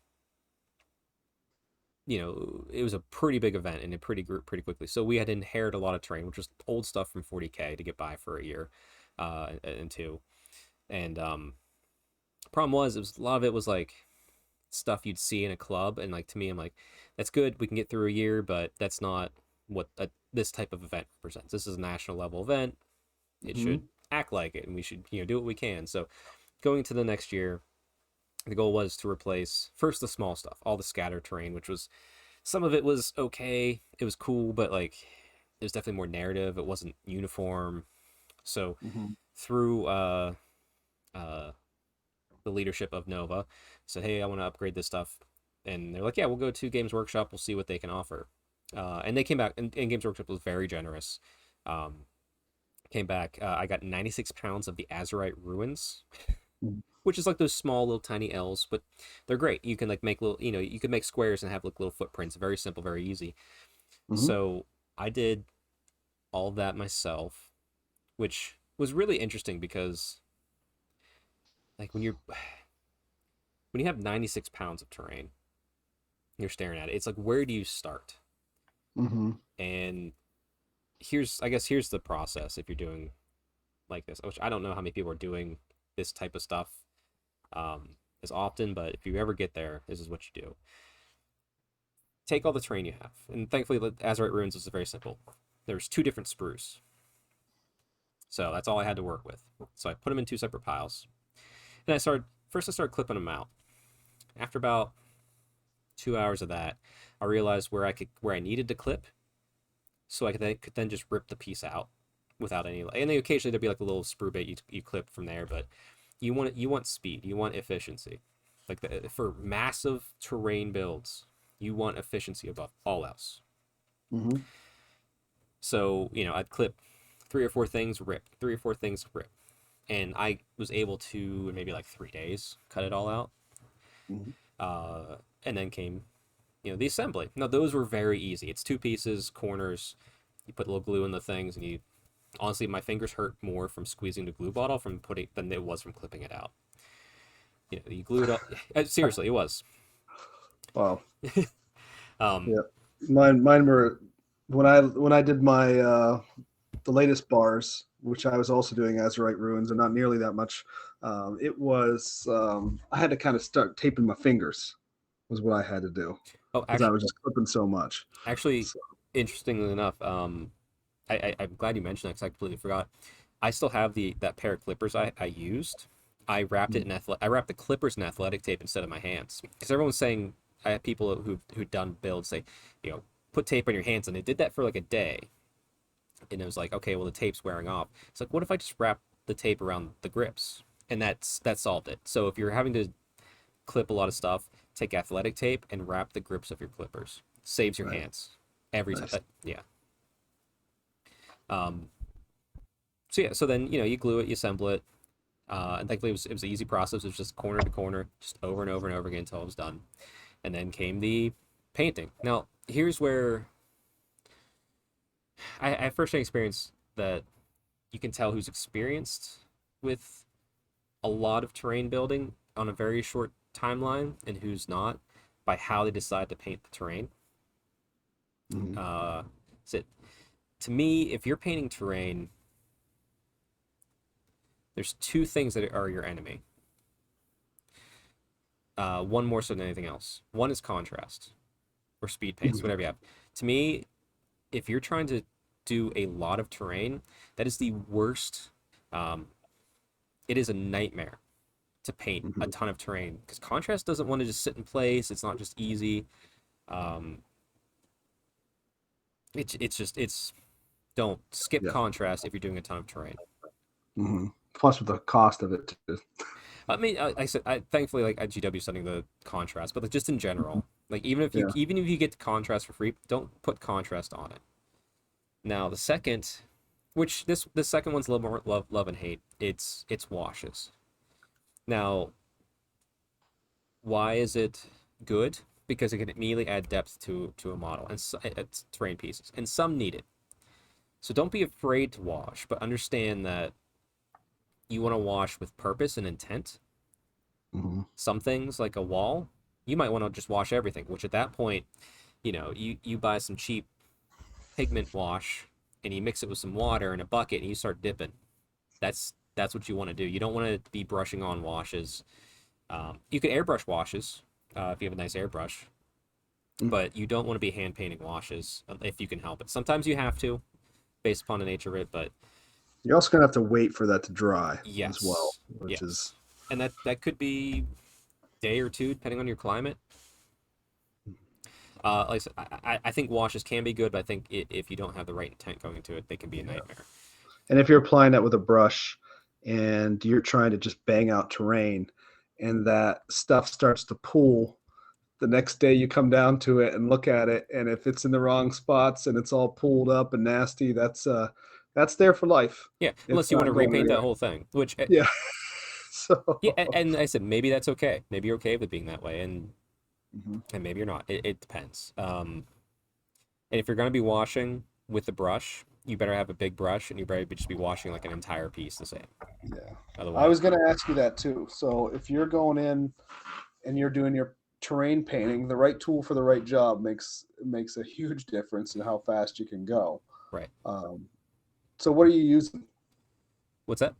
it was a pretty big event and it pretty grew pretty quickly. So we had to inherit a lot of terrain, which was old stuff from 40K to get by for a year, and two. And problem was, it was a lot of it was like stuff you'd see in a club, and like to me, I'm like, that's good. We can get through a year, but that's not what this type of event represents. This is a national level event. It Mhm. should act like it, and we should do what we can. So going to the next year, the goal was to replace first the small stuff, all the scatter terrain, which was some of it was okay. It was cool, but like it was definitely more narrative. It wasn't uniform. So Mhm. through uh, the leadership of Nova. Said, hey, I want to upgrade this stuff. And they're like, yeah, we'll go to Games Workshop. We'll see what they can offer. And they came back, and Games Workshop was very generous. Um, Came back, I got 96 pounds of the Azurite ruins, Mhm. which is like those small little tiny L's, but they're great. You can like make little, you can make squares and have like little footprints. Very simple, very easy. Mhm. So I did all of that myself, which was really interesting because like when you have 96 pounds of terrain, you're staring at it. It's like, where do you start? Mhm. And here's the process if you're doing like this, which I don't know how many people are doing this type of stuff as often, but if you ever get there, this is what you do. Take all the terrain you have, and thankfully, the Azurite Ruins was very simple. There's two different sprues, so that's all I had to work with. So I put them in two separate piles, and I started clipping them out. After about 2 hours of that, I realized where I needed to clip, so I could then just rip the piece out without any. And then occasionally there'd be like a little sprue bait you clip from there, but you want speed, you want efficiency, like for massive terrain builds, you want efficiency above all else. Mhm. So I'd clip three or four things, rip, three or four things, rip, and I was able to in maybe like 3 days cut it all out. Mhm. And then came the assembly. Now those were very easy. It's two pieces, corners. You put a little glue in the things, and you honestly, my fingers hurt more from squeezing the glue bottle from putting than it was from clipping it out. You glue it up. Seriously, it was. Wow. Um, Yeah. Mine were when I did my the latest bars, which I was also doing Azurite Ruins, and not nearly that much. It was I had to kind of start taping my fingers was what I had to do oh, because I was just clipping so much. actually, So, interestingly enough, I'm glad you mentioned that because I completely forgot. I still have that pair of clippers I used. I wrapped the clippers in athletic tape instead of my hands because everyone's saying I have people who've done builds say, put tape on your hands, and they did that for like a day, and it was like, okay, well the tape's wearing off. It's like, what if I just wrap the tape around the grips, and that solved it. So if you're having to clip a lot of stuff, take athletic tape and wrap the grips of your clippers. Saves your nice, hands every time. nice. Yeah. Um, so yeah, so then you glue it, you assemble it. And thankfully it was an easy process. It was just corner to corner, just over and over and over again until it was done. And then came the painting. Now here's where I first experienced that you can tell who's experienced with a lot of terrain building on a very short timeline and who's not by how they decide to paint the terrain. Mhm. Uh, so to me, if you're painting terrain, there's two things that are your enemy. One more so than anything else. One is contrast or speed paints, Mhm. whatever you have. To me, if you're trying to do a lot of terrain, that is the worst. Um, it is a nightmare to paint a Mhm. ton of terrain because contrast doesn't want to just sit in place. It's not just easy. Um, it's don't skip Yeah. contrast if you're doing a ton of terrain. Mhm. Plus with the cost of it too. I mean, I said thankfully like at GW studying the contrast, but like just in Mhm. general, like Yeah. even if you get the contrast for free, don't put contrast on it. Now the second, which this second one's a little more love and hate. It's washes. Now why is it good? Because it can immediately add depth to a model and it's terrain pieces, and some need it. So don't be afraid to wash, but understand that you want to wash with purpose and intent. Mhm. Some things like a wall, you might want to just wash everything, which at that point, you buy some cheap pigment wash and you mix it with some water in a bucket and you start dipping. That's what you want to do. You don't want to be brushing on washes. You can airbrush washes if you have a nice airbrush, Mhm. but you don't want to be hand painting washes if you can help it. Sometimes you have to, based upon the nature of it, but You're also gonna have to wait for that to dry as well, yes, which is yes, and that could be day or two depending on your climate. Like I said, I think washes can be good, but I think if you don't have the right intent going into it, they can be a yeah. nightmare. And if you're applying that with a brush and you're trying to just bang out terrain, and that stuff starts to pool. The next day you come down to it and look at it, and if it's in the wrong spots and it's all pulled up and nasty, that's there for life. Yeah, It's unless you want to not going repaint that anywhere. whole thing, which Yeah. yeah, So. and I said maybe that's okay. Maybe you're okay with being that way, Mhm. and maybe you're not. It depends. And if you're gonna be washing with the brush, you better have a big brush, and you better just be washing like an entire piece the same. Yeah. I was Otherwise, going to ask you that too. So if you're going in and you're doing your terrain painting, the right tool for the right job makes a huge difference in how fast you can go. right? Um, so what are you using? What's that?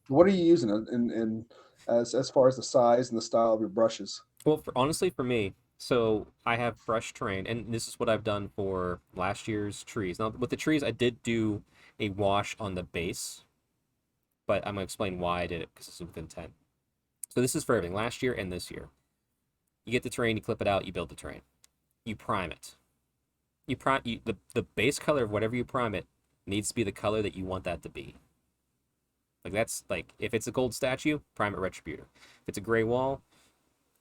What are you using in as far as the size and the style of your brushes? Well, honestly, for me, so I have brush trained, and this is what I've done for last year's trees. Now, with the trees, I did do a wash on the base, but I'm gonna explain why I did it because it's with intent. So this is for everything, last year and this year. You get the terrain, you clip it out, you build the terrain, you prime it. The base color of whatever you prime it needs to be the color that you want that to be. Like that's like if it's a gold statue, prime it retributor. If it's a gray wall,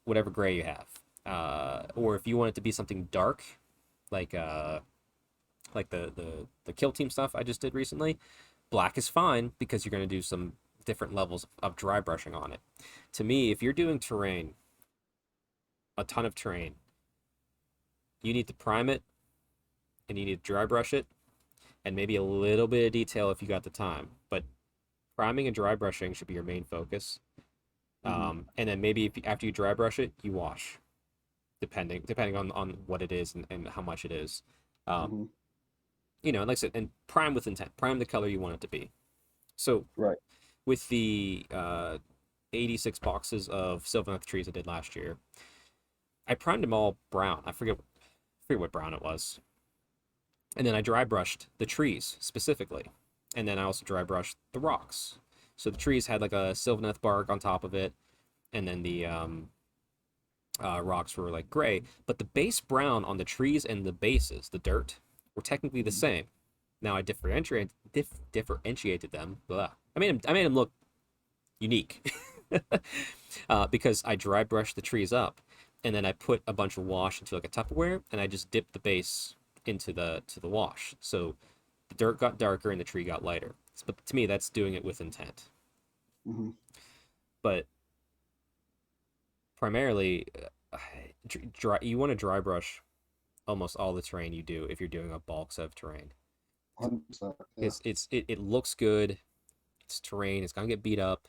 whatever gray you have. Or if you want it to be something dark, like uh, like the kill team stuff I just did recently, black is fine because you're going to do some different levels of dry brushing on it. To me, if you're doing terrain, a ton of terrain, you need to prime it and you need to dry brush it and maybe a little bit of detail if you got the time. But priming and dry brushing should be your main focus. Hmm. And then maybe if, after you dry brush it, you wash, depending on what it is and how much it is. Um, Hmm. like I said, and prime with intent. Prime the color you want it to be. So Right. with the 86 boxes of Sylvaneth trees I did last year, I primed them all brown. I forget what brown it was. And then I dry brushed the trees specifically. And then I also dry brushed the rocks. So the trees had like a Sylvaneth bark on top of it, and then the rocks were like gray. But the base brown on the trees and the bases, the dirt, were technically the same. Now I differentiated them. Blah. I made them look unique because I dry brushed the trees up, and then I put a bunch of wash into like a Tupperware, and I just dipped the base into the wash. So the dirt got darker and the tree got lighter. But to me, that's doing it with intent. Hmm. But primarily, you want to dry brush almost all the terrain you do if you're doing a bulk set of terrain. 100%. Yeah. It looks good. It's terrain. It's gonna get beat up.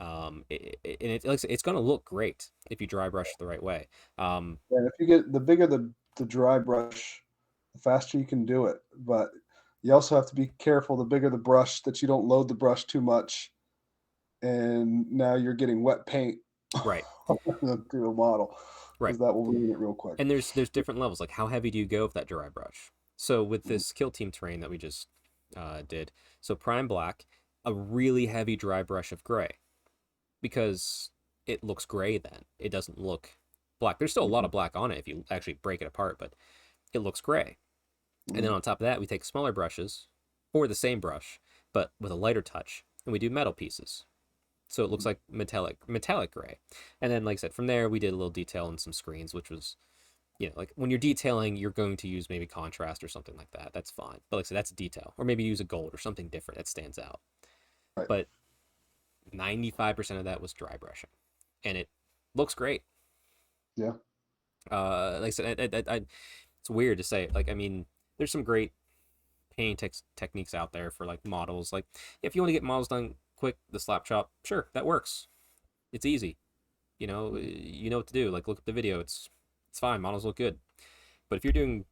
And it's gonna look great if you dry brush it the right way. And if you get the bigger the dry brush, the faster you can do it. But you also have to be careful the bigger the brush that you don't load the brush too much, and now you're getting wet paint Right, to a model right. because that will ruin it real quick. And there's different levels. Like how heavy do you go with that dry brush? So with Mhm. this kill team terrain that we just did, so prime black, a really heavy dry brush of gray because it looks gray. Then it doesn't look black. There's still a lot Mhm. of black on it if you actually break it apart, but it looks gray. And then Mhm. on top of that, we take smaller brushes or the same brush, but with a lighter touch, and we do metal pieces. So it looks like metallic gray. And then, like I said, from there we did a little detail and some screens, which was, like when you're detailing, you're going to use maybe contrast or something like that. That's fine. But like I said, that's a detail. Or maybe use a gold or something different that stands out. Right. But 95% of that was dry brushing. And it looks great. Yeah. Like I said, it's weird to say. Like, I mean, there's some great painting techniques out there for like models. Like, if you want to get models done quick, the slap chop, sure, that works. It's easy. You know what to do. Like, look at the video. It's fine. Models look good. But if you're doing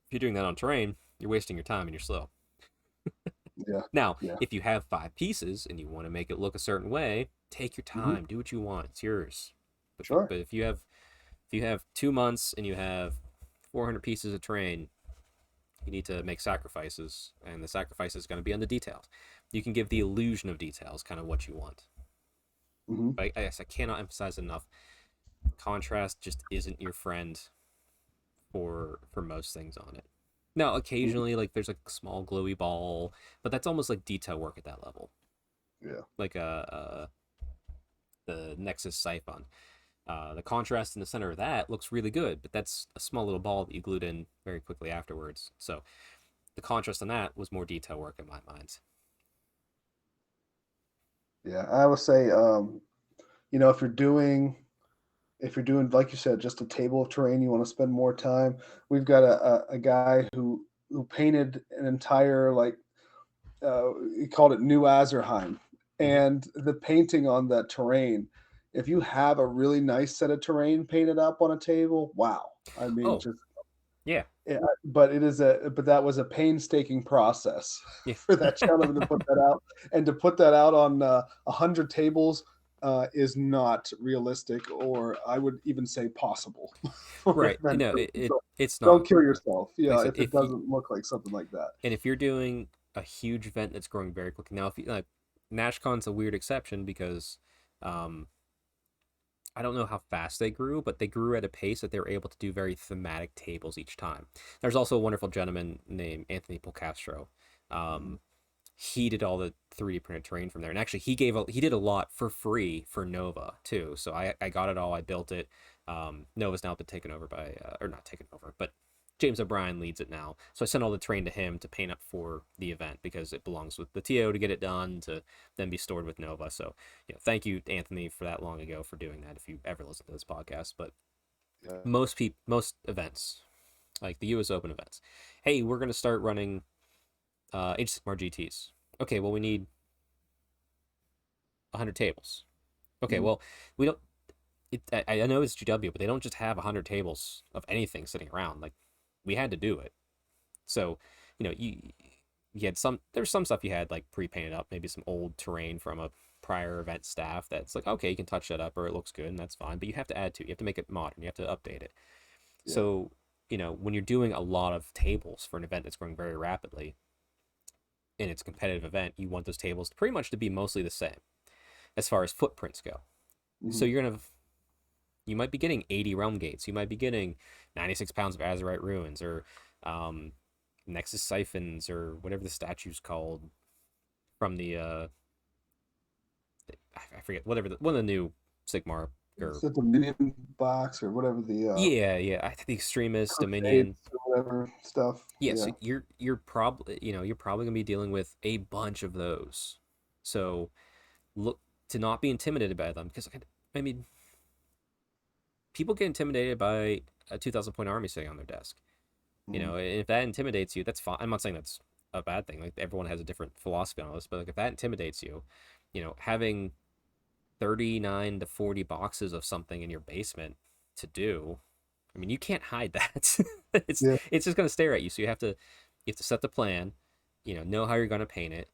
that on terrain, you're wasting your time and you're slow. Yeah. Now, Yeah. if you have 5 pieces and you want to make it look a certain way, take your Hmm. time. Do what you want. It's yours. But Sure. but if you have 2 months and you have 400 pieces of terrain, you need to make sacrifices, and the sacrifice is going to be on the details. You can give the illusion of details, kind of what you want. Hmm. But I cannot emphasize enough. Contrast just isn't your friend for most things on it. Now, occasionally, like there's a small glowy ball, but that's almost like detail work at that level. Yeah. like the Nexus Siphon. The contrast in the center of that looks really good, but that's a small little ball that you glued in very quickly afterwards. So the contrast on that was more detail work in my mind. Yeah, I would say, you know, if you're doing like you said, just a table of terrain, you want to spend more time. We've got a guy who painted an entire like he called it New Azerheim, Mm-hmm. and the painting on that terrain. If you have a really nice set of terrain painted up on a table, wow! I mean, Oh, just yeah. yeah, but that was a painstaking process Yeah. for that gentleman to put that out, and to put that out on 100 tables is not realistic, or I would even say possible for Right. event No, building. So it's don't not. kill yourself, Like I yeah, said, if it doesn't look like something like that. if you're doing a huge event that's growing very quickly, now if you like NashCon's a weird exception because um I don't know how fast they grew, but they grew at a pace that they were able to do very thematic tables each time. There's also a wonderful gentleman named Anthony Polcastro. Mhm. Um, he did all the 3D printed terrain from there, and actually he did a lot for free for Nova too. So I got it all. I built it. Nova's now been taken over by or not taken over, but James O'Brien leads it now. So I sent all the terrain to him to paint up for the event because it belongs with the TO to get it done to then be stored with Nova. So thank you Anthony for that long ago for doing that. If you ever listen to this podcast, but Yeah. most events like the US Open events, hey, we're gonna start running H-Sigmar GTs. Okay, well we need 100 tables. Okay, Mhm. well we don't. I know it's GW, but they don't just have 100 tables of anything sitting around. Like we had to do it. So you had there's some stuff you had like pre-painted up, maybe some old terrain from a prior event staff that's like okay, you can touch that up or it looks good and that's fine. But you have to add to it. You have to make it modern. You have to update it. Yeah. So when you're doing a lot of tables for an event that's growing very rapidly and it's a competitive event, you want those tables pretty much to be mostly the same as far as footprints go. So Mhm. you might be getting 80 realm gates. You might be getting 96 pounds of Azerite ruins or um, Nexus siphons or whatever the statue's called from the I forget whatever one of the new Sigmar Is or it the Dominion box or whatever the yeah I think the extremist Crusades Dominion. or whatever stuff? Yeah, so Yeah. you're probably you're probably gonna be dealing with a bunch of those. So look to not be intimidated by them because I mean people get intimidated by a 2,000 point army sitting on their desk. Mhm. And if that intimidates you, that's fine. I'm not saying that's a bad thing. Like everyone has a different philosophy on this, but like if that intimidates you, having 39 to 40 boxes of something in your basement to do, I mean, you can't hide that. it's Yeah. it's just gonna stare at you. So you have to set the plan, know how you're gonna paint it,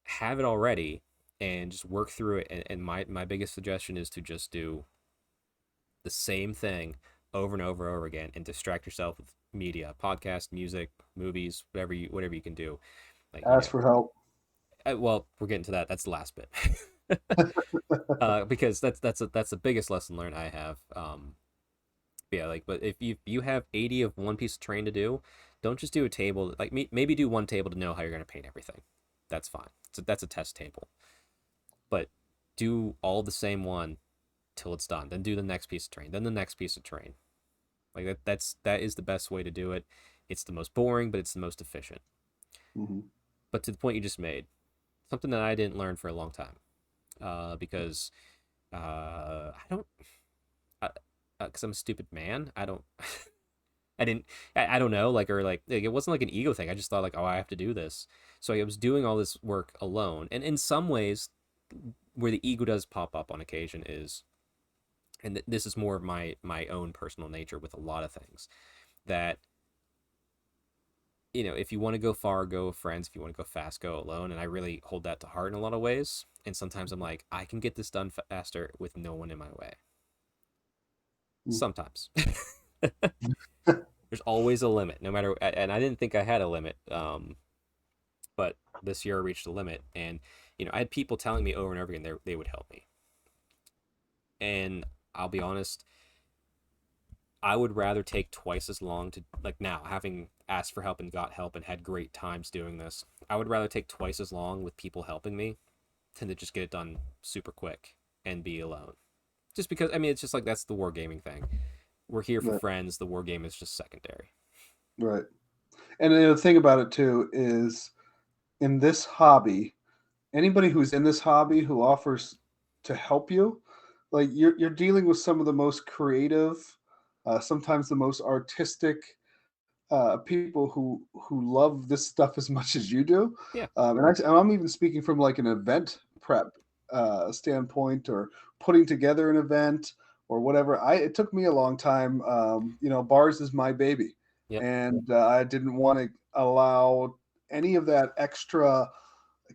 have it all ready, and just work through it. And my biggest suggestion is to just do the same thing over and over and over again and distract yourself with media, podcast, music, movies, whatever you can do. Like, Ask for help. well, we're getting to that. That's the last bit. Because that's the biggest lesson learned I have. Yeah, like, but if you have 80 of one piece of terrain to do, don't just do a table. Like, maybe do one table to know how you're going to paint everything. That's fine. So that's a test table. But do all the same one till it's done. Then do the next piece of terrain. Then the next piece of terrain. Like that is the best way to do it. It's the most boring, but it's the most efficient. Mhm. But to the point you just made, something that I didn't learn for a long time, because I don't, because I'm a stupid man. I don't, I didn't, I don't know, like it wasn't like an ego thing. I just thought like, oh, I have to do this. So I was doing all this work alone, and in some ways, where the ego does pop up on occasion is, and this is more of my own personal nature with a lot of things that if you want to go far, go with friends. If you want to go fast, go alone. And I really hold that to heart in a lot of ways. And sometimes I'm like, I can get this done faster with no one in my way. Mhm. Sometimes. There's always a limit, no matter. And I didn't think I had a limit. But this year I reached a limit. And, I had people telling me over and over again they would help me. And I'll be honest, I would rather take twice as long to, like now, having asked for help and got help and had great times doing this. I would rather take twice as long with people helping me tend to just get it done super quick and be alone. Just because, I mean, it's just like that's the wargaming thing. We're here for Right. friends. The war game is just secondary. Right. And the thing about it too is in this hobby, anybody who's in this hobby who offers to help you, like you're dealing with some of the most creative, sometimes the most artistic people who love this stuff as much as you do. Yeah. And I'm even speaking from like an event prep standpoint or putting together an event or whatever. It took me a long time. Bars is my baby, Yep. and I didn't want to allow any of that extra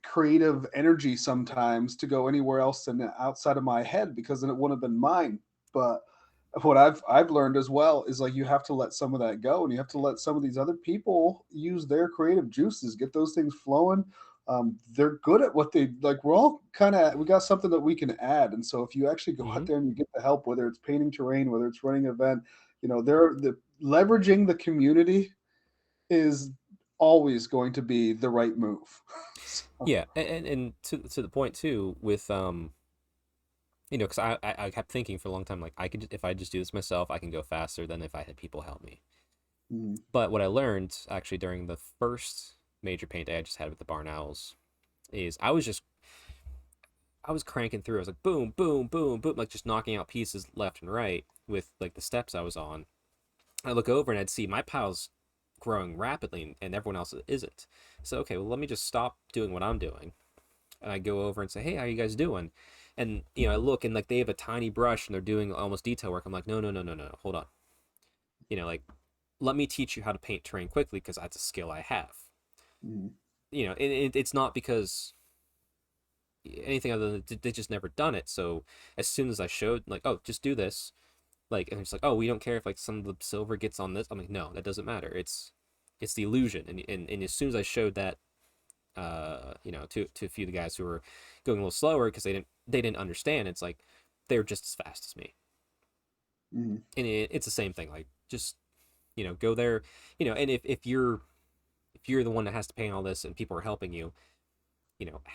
creative energy sometimes to go anywhere else than outside of my head because then it wouldn't have been mine. But what I've learned as well is like you have to let some of that go and you have to let some of these other people use their creative juices, get those things flowing. They're good at what they like. We're all we got something that we can add. And so if you actually go Mm-hmm. out there and you get the help, whether it's painting terrain, whether it's running an event, they're the leveraging the community is always going to be the right move. So, Yeah, and to the point too with because I kept thinking for a long time like I could if I just do this myself I can go faster than if I had people help me. mhm, But what I learned actually during the first major paint day I just had with the Barn Owls is I was cranking through. I was like boom, boom, boom, boom, like just knocking out pieces left and right with like the steps I was on. I look over and I'd see my pile's growing rapidly and everyone else isn't. So okay, well let me just stop doing what I'm doing and I go over and say, "Hey, how you guys doing?" And I look and like they have a tiny brush and they're doing almost detail work. I'm like, "No, no, no, no, no, hold on. Like let me teach you how to paint terrain quickly because that's a skill I have." mhm, It's not because anything other than they just never done it. So as soon as I showed like, "Oh, just do this," like, and it's like, "Oh, we don't care if like some of the silver gets on this." I'm like, "No, that doesn't matter. It's the illusion." And as soon as I showed that to a few of the guys who were going a little slower because they didn't understand. It's like they're just as fast as me, mhm, and it's the same thing. Like just go there, and if you're the one that has to paint all this and people are helping you,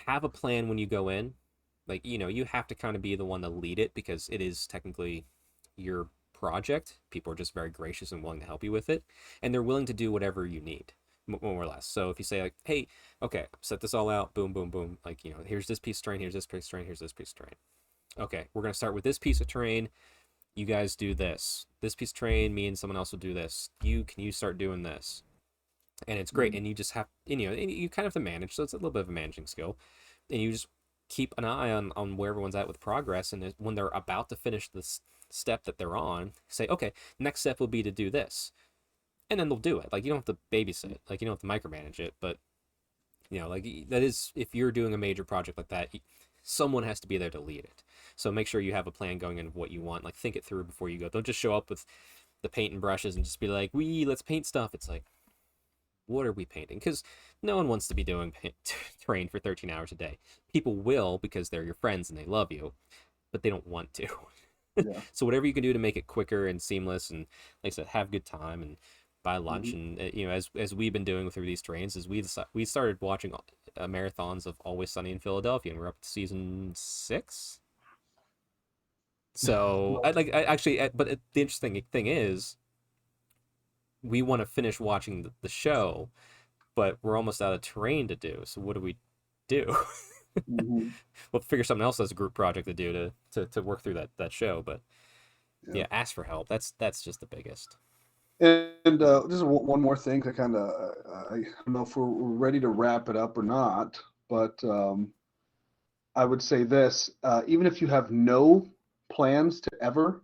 have a plan when you go in. Like you have to kind of be the one to lead it because it is technically your project. People are just very gracious and willing to help you with it, and they're willing to do whatever you need, more or less. So if you say like, "Hey, okay, set this all out, boom, boom, boom," like here's this piece of terrain, here's this piece of terrain, here's this piece of terrain. Okay, we're gonna start with this piece of terrain. You guys do this. This piece of terrain, me and someone else will do this. Can you start doing this? And it's great. mhm, And you just have, and you kind of have to manage. So it's a little bit of a managing skill, and you just keep an eye on where everyone's at with progress. And when they're about to finish this step that they're on, say, okay, next step will be to do this, and then they'll do it. Like you don't have to babysit, like you don't have to micromanage it, but like that is if you're doing a major project like that, someone has to be there to lead it. So make sure you have a plan going in of what you want. Like think it through before you go. Don't just show up with the paint and brushes and just be like, "We let's paint stuff." It's like, what are we painting? Because no one wants to be doing terrain for 13 hours a day. People will because they're your friends and they love you, but they don't want to. yeah, So whatever you can do to make it quicker and seamless, and like I said, have good time and buy lunch, mhm. and as we've been doing through these trains, is we started watching marathons of Always Sunny in Philadelphia, and we're up to season 6. So Well, but the interesting thing is we want to finish watching the show, but we're almost out of terrain to do. So what do we do? mhm, We'll figure something else as a group project to do to work through that show. But yeah. yeah, ask for help. That's just the biggest. And just one more thing to kind of, I don't know if we're ready to wrap it up or not, but I would say this, even if you have no plans to ever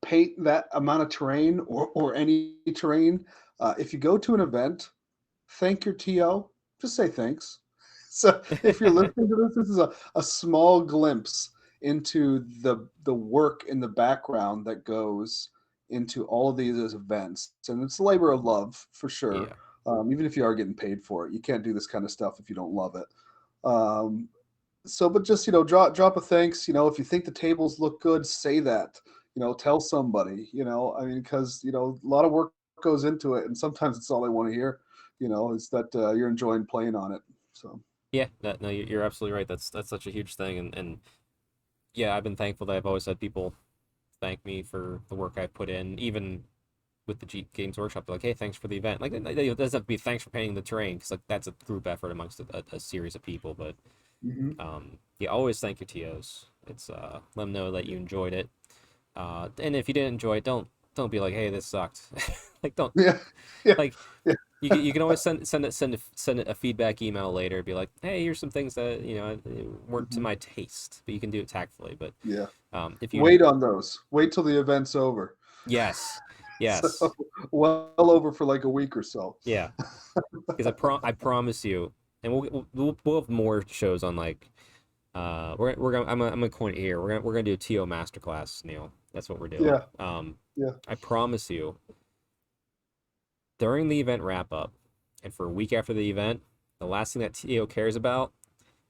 paint that amount of terrain or any terrain, if you go to an event, thank your TO, just say thanks. So if you're listening to this is a small glimpse into the work in the background that goes into all of these events. And it's a labor of love for sure. Yeah. Even if you are getting paid for it, you can't do this kind of stuff if you don't love it. Um, but just drop a thanks. If you think the tables look good, say that. Tell somebody. I mean, because a lot of work goes into it, and sometimes it's all I want to hear. Is that you're enjoying playing on it. So Yeah, no, you're absolutely right. That's such a huge thing, and yeah, I've been thankful that I've always had people thank me for the work I put in, even with the Games Workshop. They're like, hey, thanks for the event. Like, it doesn't have to be thanks for painting the terrain, because like that's a group effort amongst a series of people. But Hmm. yeah, always thank your TOs. It's let them know that you enjoyed it. And if you didn't enjoy it, don't be like, hey, this sucked. Like, don't Yeah, yeah, like yeah. you can always send a feedback email later. Be like, hey, here's some things that weren't to Hmm. my taste, but you can do it tactfully. But Yeah. if you Wait on those. Wait till the event's over. yes, So yes, well over for like a week or so. yeah, because I promise you, and we'll have more shows on like we're gonna I'm gonna coin it here. We're gonna do a TO masterclass, Neil. That's what we're doing. Yeah, yeah. I promise you, during the event wrap up, and for a week after the event, the last thing that TO cares about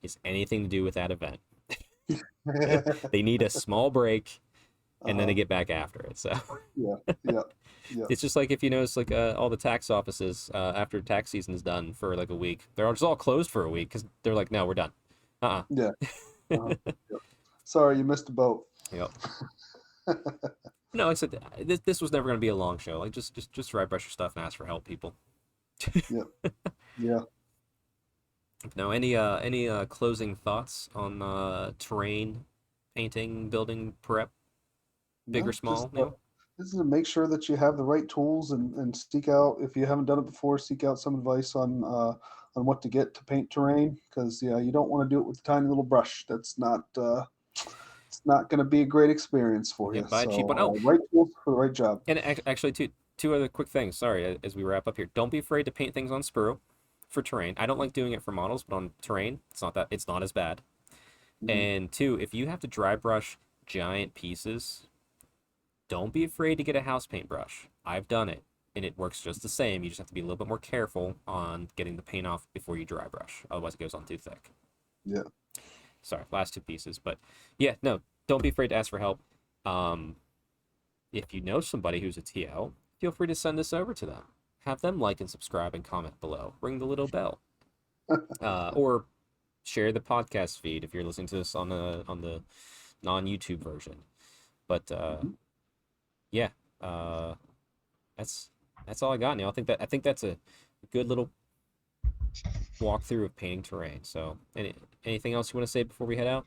is anything to do with that event. They need a small break, and then they Uh-huh. get back after it. So Yeah, yeah, yeah. it's just like if you notice, like all the tax offices after tax season is done for like a week, they're just all closed for a week because they're like, no, we're done. Yeah. Uh-uh. Uh-huh. Yeah. Sorry, you missed the boat. Yep. No, like I said, this was never going to be a long show. Like just dry brush your stuff and ask for help, people. Yeah, yeah. Now, any closing thoughts on terrain, painting, building prep, big or No, just small, Neil? this is to make sure that you have the right tools and seek out, if you haven't done it before, seek out some advice on what to get to paint terrain, because yeah, you don't want to do it with a tiny little brush. That's not it's not going to be a great experience for Yeah, you. buy a cheap one. So Oh, right tools for the right job. and actually, two other quick things. Sorry, as we wrap up here, don't be afraid to paint things on sprue for terrain. I don't like doing it for models, but on terrain, it's not as bad. Hmm. And two, if you have to dry brush giant pieces, don't be afraid to get a house paint brush. I've done it, and it works just the same. You just have to be a little bit more careful on getting the paint off before you dry brush. Otherwise, it goes on too thick. Yeah. Sorry, last two pieces. But yeah, no, don't be afraid to ask for help. Um, if you know somebody who's a TL, feel free to send this over to them. Have them like and subscribe and comment below. Ring the little bell. Or share the podcast feed if you're listening to this on the non YouTube version. But Mhm. yeah, uh, that's that's all I got now. I think that's a good little walkthrough of painting terrain. So, anything else you want to say before we head out?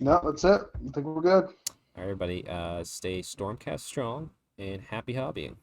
No, that's it. I think we're good. All right, everybody, stay Stormcast strong and happy hobbying.